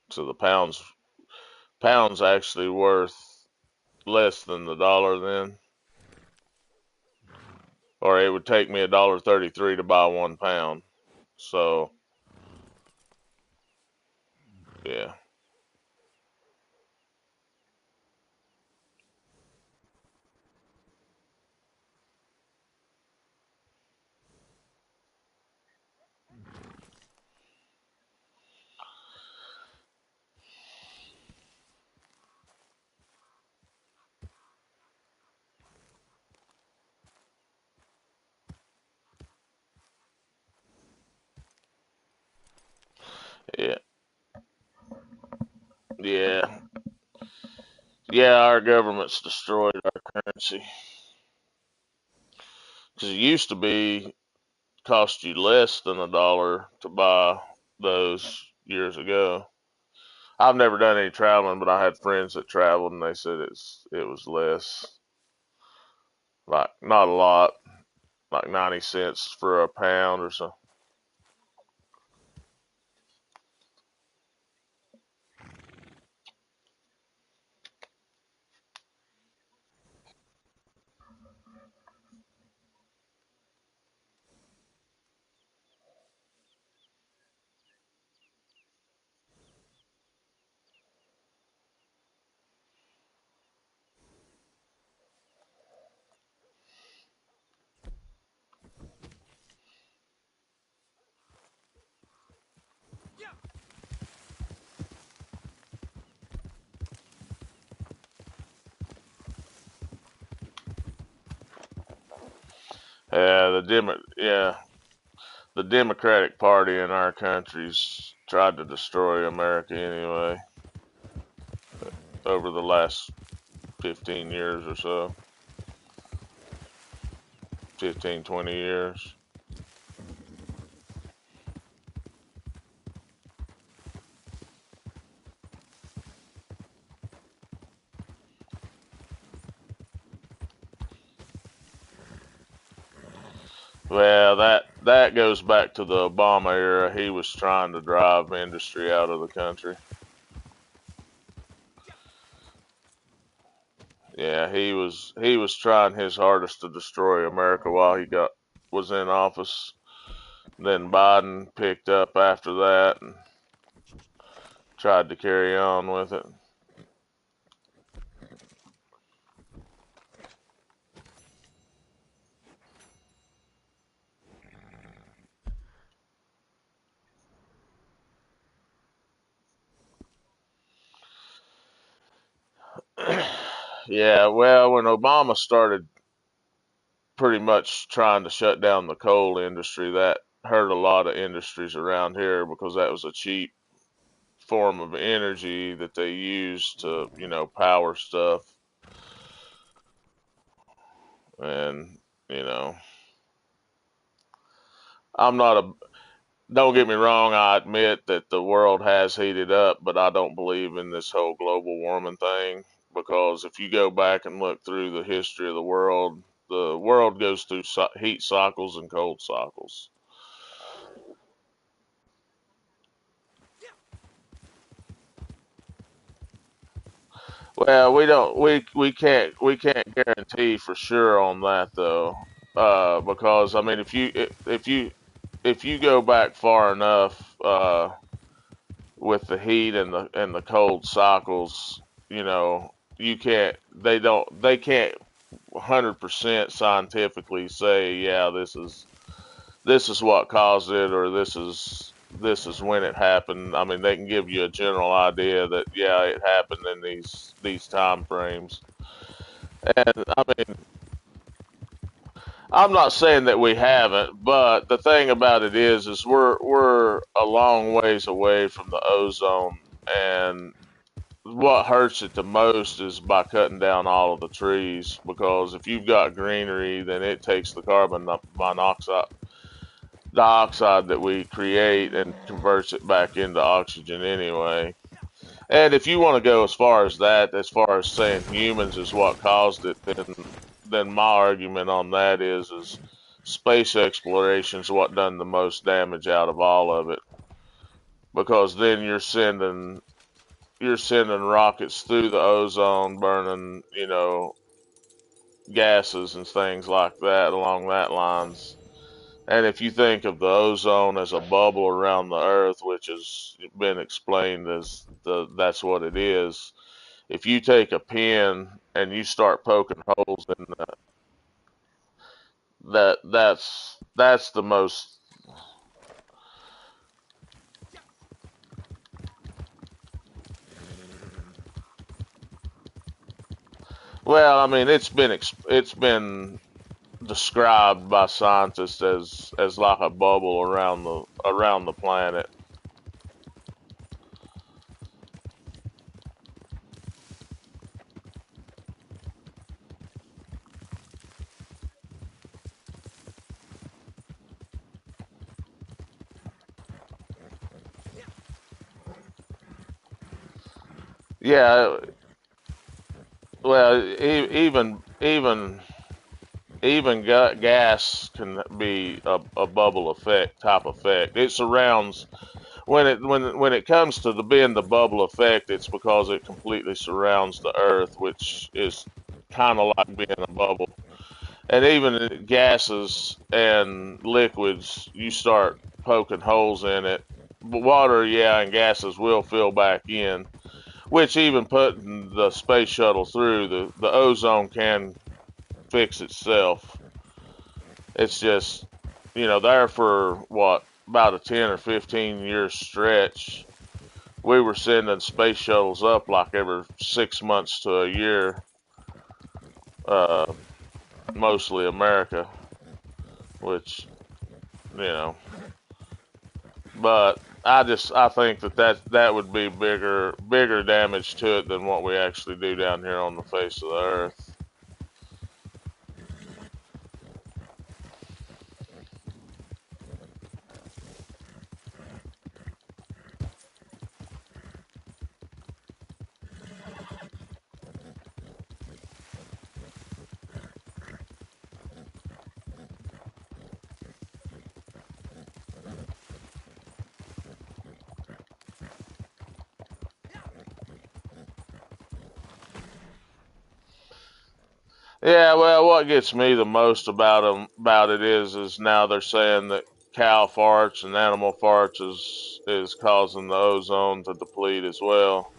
So the pounds actually worth less than the dollar then, or it would take me $1.33 to buy 1 pound. So yeah, yeah, yeah, yeah. Our government's destroyed our currency because it used to be cost you less than a dollar to buy those years ago. I've never done any traveling, but I had friends that traveled and they said it was less, like not a lot, like 90 cents for a pound or so. Yeah, the Democratic Party in our country's tried to destroy America anyway over the last 15 years or so, 15, 20 years. Well, that goes back to the Obama era. He was trying to drive industry out of the country. Yeah, he was trying his hardest to destroy America while he got was in office. Then Biden picked up after that and tried to carry on with it. Yeah, well, when Obama started pretty much trying to shut down the coal industry, that hurt a lot of industries around here because that was a cheap form of energy that they used to, power stuff. And, you know, I'm not a, don't get me wrong, I admit that the world has heated up, but I don't believe in this whole global warming thing because if you go back and look through the history of the world goes through heat cycles and cold cycles. Well, we can't guarantee for sure on that though, because I mean, if you go back far enough, with the heat and the cold cycles, you can't they can't 100% scientifically say, yeah, this is what caused it, or this is this is when it happened. I mean, they can give you a general idea that yeah, it happened in these time frames. And I mean, I'm not saying that we haven't, but the thing about it is we're a long ways away from the ozone, and what hurts it the most is by cutting down all of the trees. Because if you've got greenery, then it takes the carbon monoxide dioxide that we create and converts it back into oxygen anyway. And if you want to go as far as that, as far as saying humans is what caused it, then my argument on that is space exploration is what done the most damage out of all of it. Because then you're sending rockets through the ozone, burning, gases and things like that along that lines. And if you think of the ozone as a bubble around the Earth, which has been explained as that's what it is, if you take a pin and you start poking holes in that's the most. Well, I mean, it's been described by scientists as like a bubble around the planet. Yeah, well, even gas can be a bubble effect type effect. It surrounds when it comes to the being the bubble effect. It's because it completely surrounds the Earth, which is kind of like being a bubble. And even gases and liquids, you start poking holes in it. But water, yeah, and gases will fill back in. Which even putting the space shuttle through the ozone can fix itself. It's just, there for what, about a 10 or 15 year stretch, we were sending space shuttles up like every 6 months to a year, uh, mostly America, which, you know, but I think that would be bigger damage to it than what we actually do down here on the face of the earth. Yeah, well, what gets me the most about it is now they're saying that cow farts and animal farts is causing the ozone to deplete as well.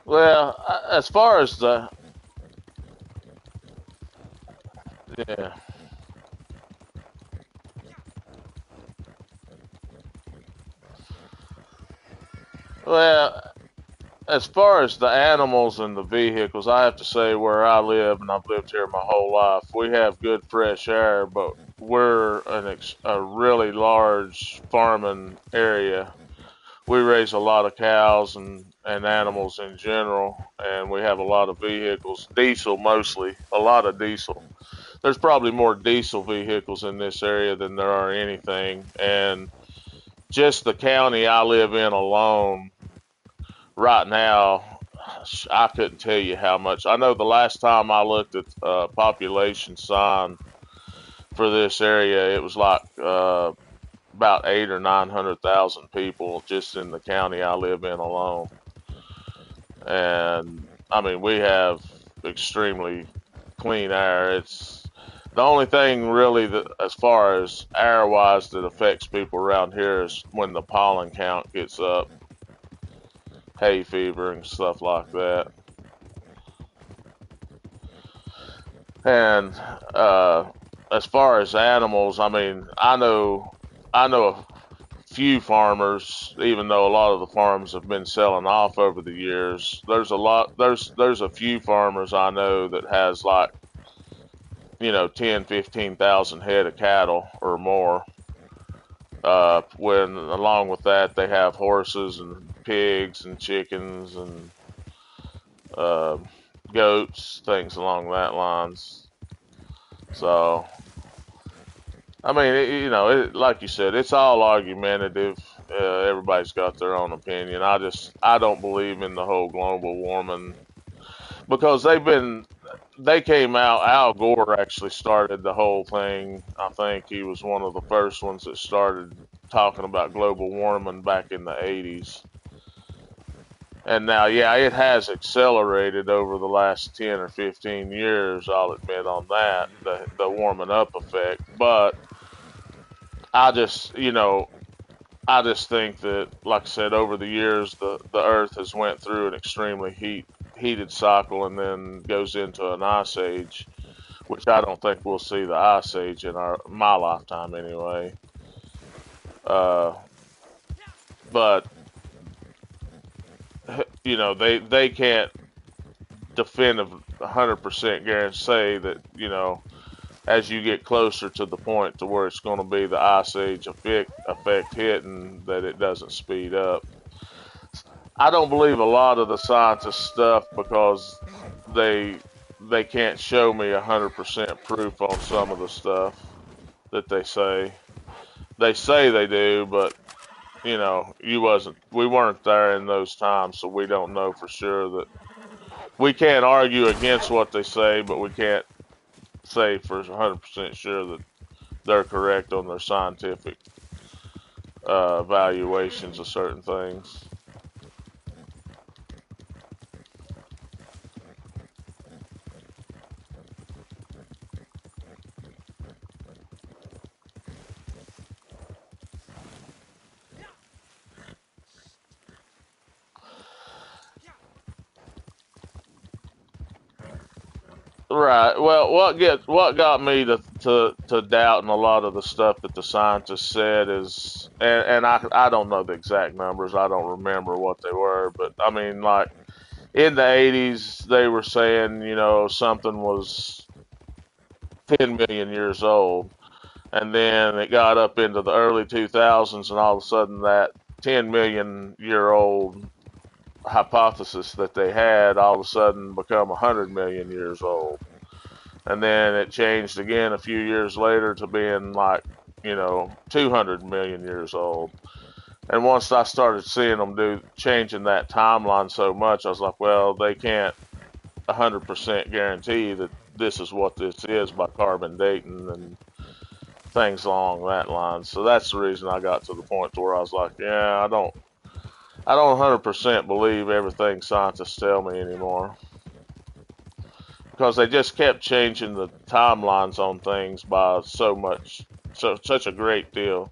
Well, as far as the yeah, well, as far as the animals and the vehicles, I have to say where I live, and I've lived here my whole life, we have good fresh air, but we're a really large farming area. We raise a lot of cows and animals in general, and we have a lot of vehicles, diesel mostly, a lot of diesel. There's probably more diesel vehicles in this area than there are anything, and just the county I live in alone right now, I couldn't tell you how much. I know the last time I looked at population sign for this area, it was like about 8 or 900,000 people just in the county I live in alone. And I mean, we have extremely clean air. It's the only thing really that, as far as air wise, that affects people around here is when the pollen count gets up, hay fever and stuff like that. And uh, as far as animals, I mean, I know a few farmers, even though a lot of the farms have been selling off over the years. There's a few farmers I know that has like 10, 15,000 head of cattle or more. When along with that they have horses and pigs and chickens and uh, goats, things along that lines. So I mean, like you said, it's all argumentative. Everybody's got their own opinion. I don't believe in the whole global warming because they came out. Al Gore actually started the whole thing. I think he was one of the first ones that started talking about global warming back in the 80s. And now, yeah, it has accelerated over the last 10 or 15 years. I'll admit on that, the warming up effect. But I just, you know, I just think that, like I said, over the years, the Earth has went through an extremely heated cycle and then goes into an ice age, which I don't think we'll see the ice age in my lifetime anyway. Uh, but they can't definitive 100% guarantee that as you get closer to the point to where it's going to be the ice age effect hitting, that it doesn't speed up. I don't believe a lot of the scientist stuff because they they can't show me 100% proof on some of the stuff that they say. They say they do, but we weren't there in those times, so we don't know for sure. That we can't argue against what they say, but we can't say for 100% sure that they're correct on their scientific evaluations of certain things. Right. Well, what got me to doubting a lot of the stuff that the scientists said is, and I don't know the exact numbers. I don't remember what they were, but I mean, like in the 80s, they were saying something was 10 million years old, and then it got up into the early 2000s, and all of a sudden that 10 million year old hypothesis that they had all of a sudden become 100 million years old. And then it changed again a few years later to being like 200 million years old. And once I started seeing them do changing that timeline so much, I was like, well, they can't 100% guarantee that this is what this is by carbon dating and things along that line. So that's the reason I got to the point to where I was like, yeah, I don't 100% believe everything scientists tell me anymore, because they just kept changing the timelines on things by so much, such a great deal.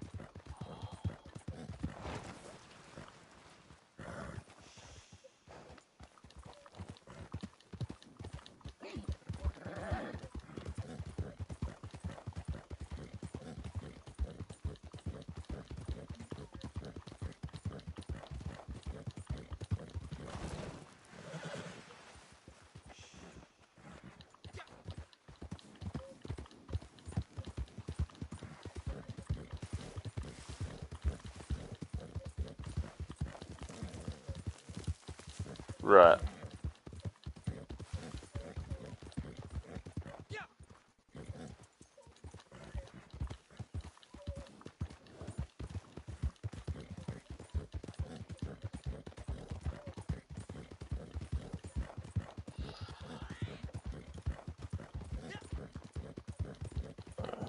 Right.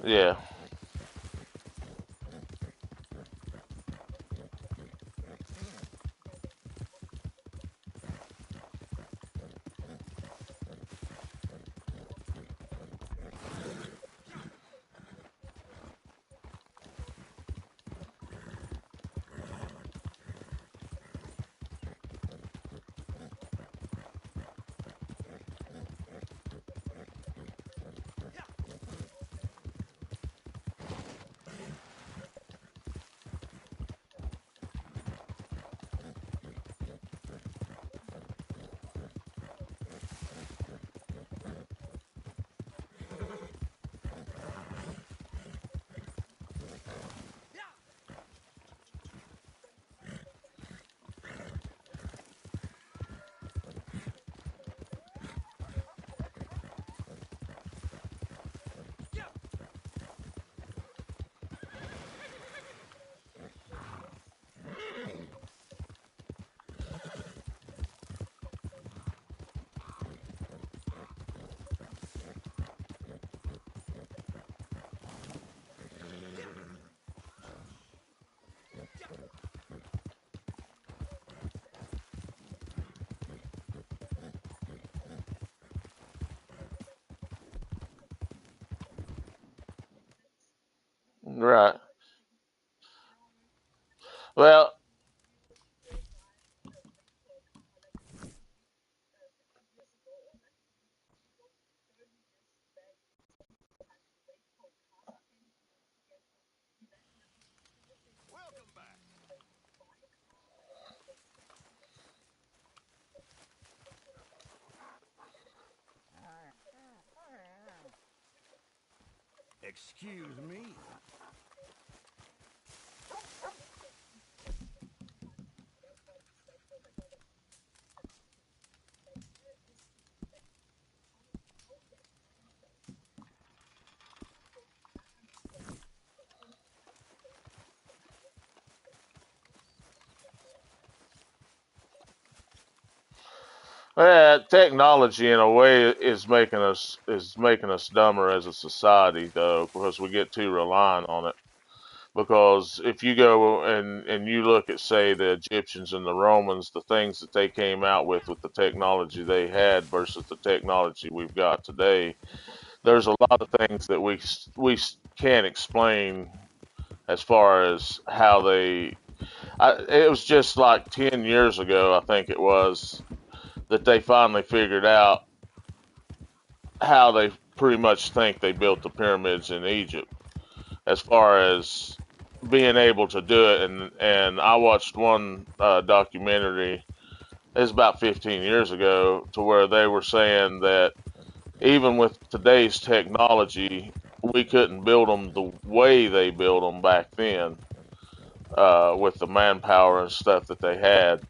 Yeah. Right. Well, Welcome back. Excuse me. technology in a way is making us dumber as a society though, because we get too reliant on it. Because if you go and you look at, say, the Egyptians and the Romans, the things that they came out with the technology they had versus the technology we've got today, there's a lot of things that we can't explain as far as how they. It was just like 10 years ago, I think it was, that they finally figured out how they pretty much think they built the pyramids in Egypt, as far as being able to do it. And I watched one documentary. It was about 15 years ago, to where they were saying that even with today's technology, we couldn't build them the way they built them back then, with the manpower and stuff that they had.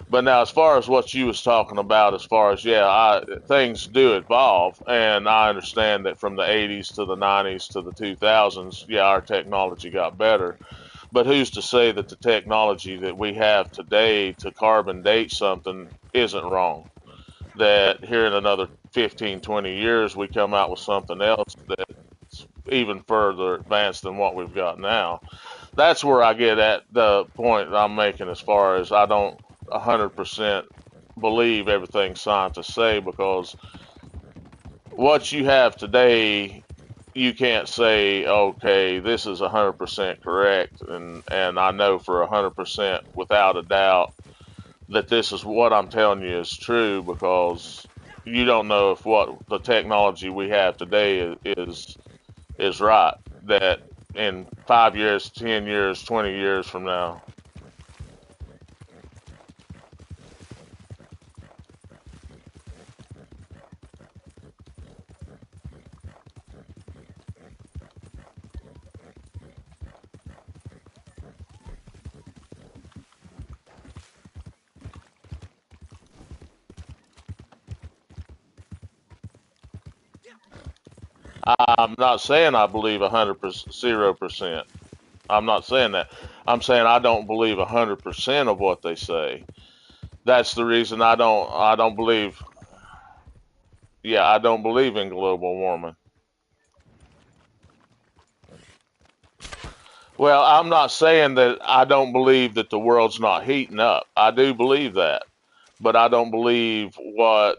But now, as far as what you was talking about, as far as, yeah, things do evolve, and I understand that from the '80s to the '90s to the 2000s, yeah, our technology got better. But who's to say that the technology that we have today to carbon date something isn't wrong? That here in another 15, 20 years, we come out with something else that's even further advanced than what we've got now. That's where I get at the point that I'm making, as far as I don't 100% believe everything scientists say, because what you have today, you can't say, okay, this is 100% correct, and I know for 100% without a doubt that this is what I'm telling you is true, because you don't know if what the technology we have today is right. That in 5 years, 10 years, 20 years from now. I'm not saying I believe 100%, 0%. I'm not saying that. I'm saying I don't believe 100% of what they say. That's the reason I don't believe. Yeah, I don't believe in global warming. Well, I'm not saying that I don't believe that the world's not heating up. I do believe that, but I don't believe what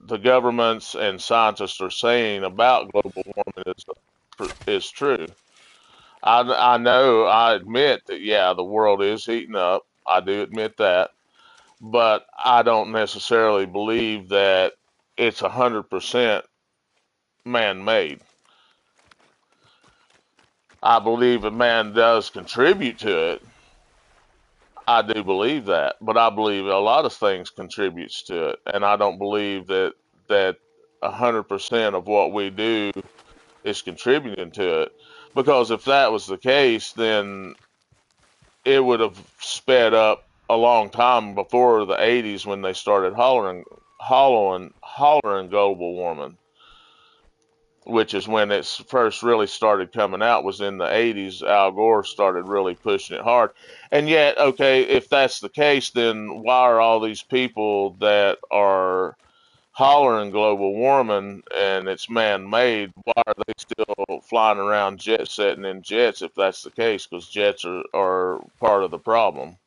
the governments and scientists are saying about global warming is true. I know, I admit that, yeah, the world is heating up. I do admit that, but I don't necessarily believe that it's 100% man-made. I believe that man does contribute to it. I do believe that, but I believe a lot of things contributes to it, and I don't believe that 100% of what we do is contributing to it. Because if that was the case, then it would have sped up a long time before the 80s when they started hollering global warming, which is when it first really started coming out, was in the 80s. Al Gore started really pushing it hard. And yet, okay, if that's the case, then why are all these people that are hollering global warming and it's man-made, why are they still flying around jet setting in jets if that's the case? Because jets are part of the problem.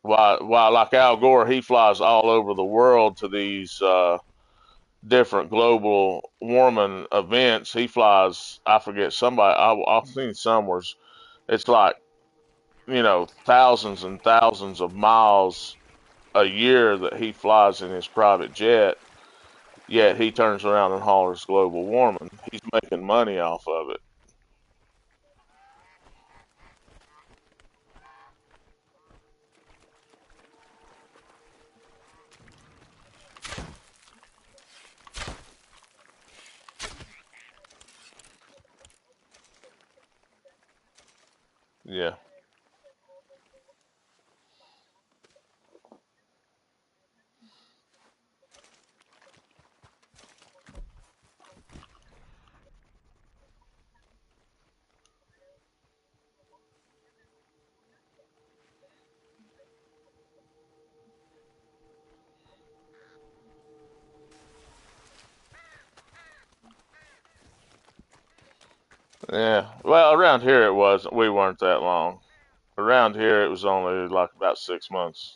Why, like Al Gore, he flies all over the world to these different global warming events. He flies, I forget, somebody, I've seen somewhere, it's like, thousands and thousands of miles a year that he flies in his private jet, yet he turns around and hollers global warming. He's making money off of it. Yeah. Yeah. Well, around here it wasn't. We weren't that long. Around here it was only like about 6 months.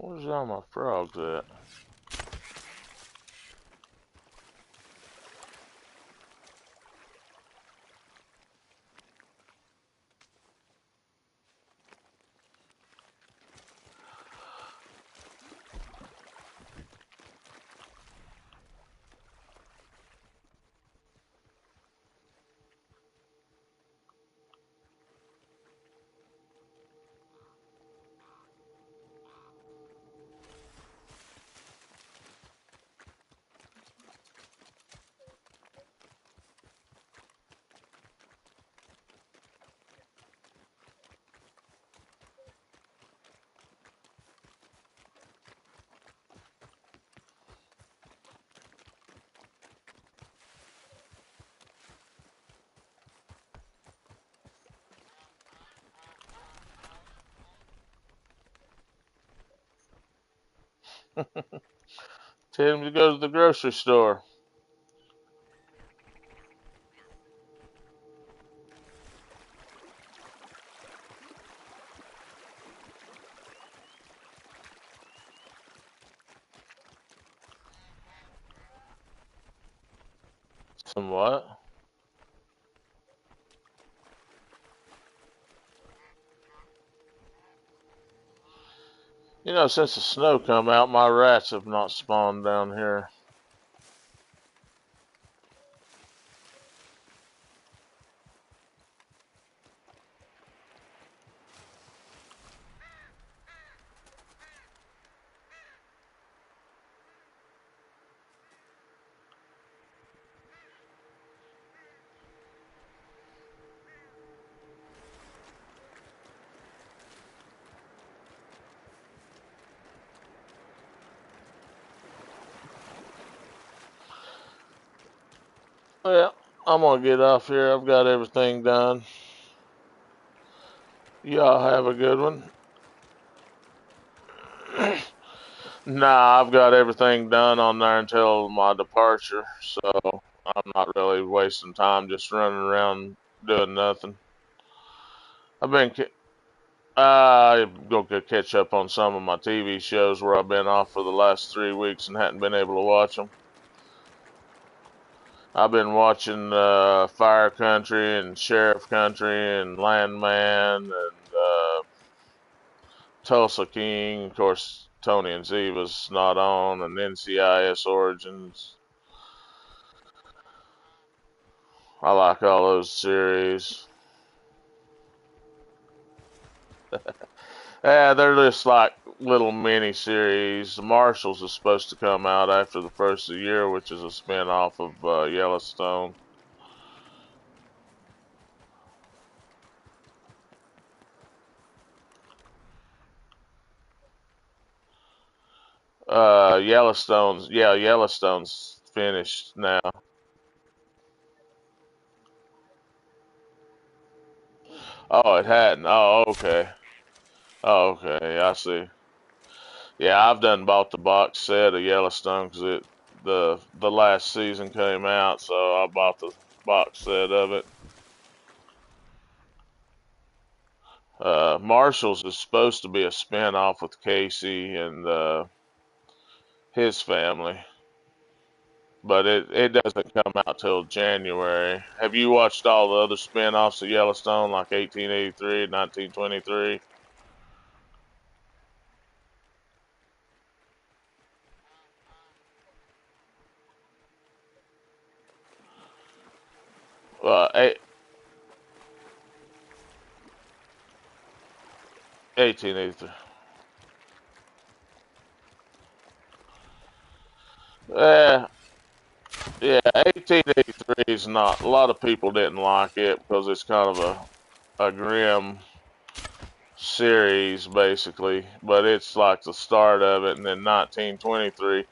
Where's all my frogs at? Tell him to go to the grocery store. Some what? You know, since the snow come out, my rats have not spawned down here. Well, I'm gonna get off here. I've got everything done. Y'all have a good one. Nah, I've got everything done on there until my departure, so I'm not really wasting time just running around doing nothing. I've been go catch up on some of my TV shows where I've been off for the last 3 weeks and hadn't been able to watch them. I've been watching Fire Country and Sheriff Country and Landman and Tulsa King. Of course, Tony and Ziva's not on, and NCIS Origins. I like all those series. Yeah, they're just like little mini series. The Marshals is supposed to come out after the first of the year, which is a spin off of Yellowstone. Yellowstone's finished now. Oh, it hadn't. Oh, okay. Oh, okay. I see. Yeah, I've done bought the box set of Yellowstone because the last season came out, so I bought the box set of it. Marshall's is supposed to be a spin-off with Casey and his family, but it doesn't come out till January. Have you watched all the other spin-offs of Yellowstone, like 1883, 1923? Uh, 1883. Yeah, yeah, 1883 is not. A lot of people didn't like it because it's kind of a grim series, basically. But it's like the start of it, and then 1923.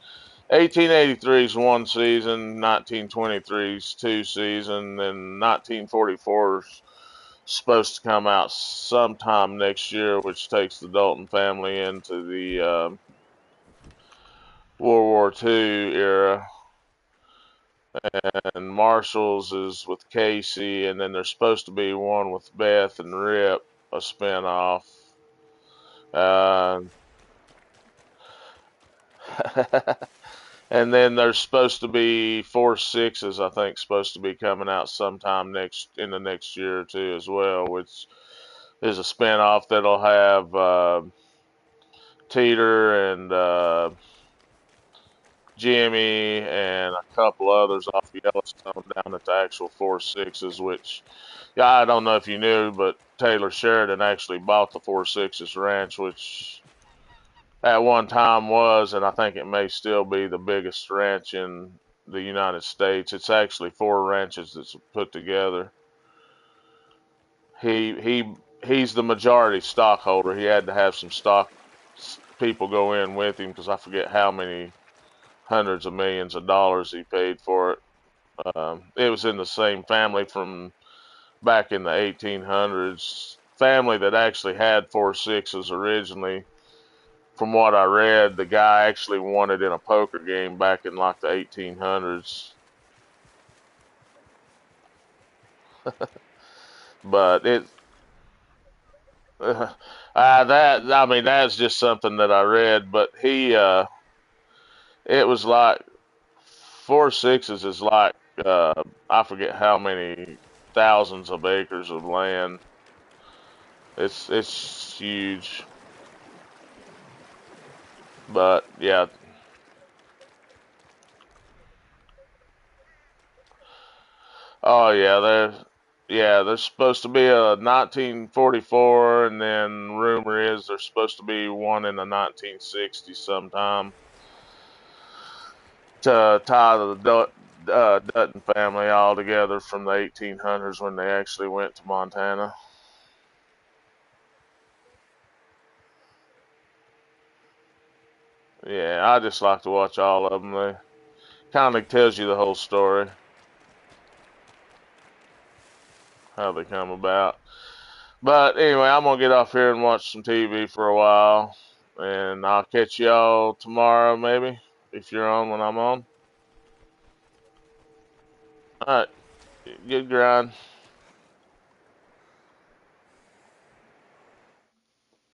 1883 is one season, 1923 is two season, and 1944 is supposed to come out sometime next year, which takes the Dalton family into the World War II era. And Marshall's is with Casey, and then there's supposed to be one with Beth and Rip, a spinoff. Uh, And then there's supposed to be 4.6s, I think, supposed to be coming out sometime in the next year or two as well, which is a spinoff that'll have Teeter and Jimmy and a couple others off Yellowstone down at the actual 4.6s, which, yeah, I don't know if you knew, but Taylor Sheridan actually bought the 4.6s ranch, which at one time was, and I think it may still be, the biggest ranch in the United States. It's actually 4 ranches that's put together. He's the majority stockholder. He had to have some stock people go in with him because I forget how many hundreds of millions of dollars he paid for it. It was in the same family from back in the 1800s. Family that actually had 4.6s originally. From what I read, the guy actually won it in a poker game back in like the 1800s. But that, I mean, that's just something that I read. But it was like 4.6s is like I forget how many thousands of acres of land. It's huge. But yeah, oh yeah, there's supposed to be a 1944, and then rumor is there's supposed to be one in the 1960s sometime to tie the Dutton family all together from the 1800s when they actually went to Montana. Yeah, I just like to watch all of them. They kind of tells you the whole story, how they come about. But anyway, I'm gonna get off here and watch some TV for a while, and I'll catch y'all tomorrow maybe if you're on when I'm on. All right, good grind.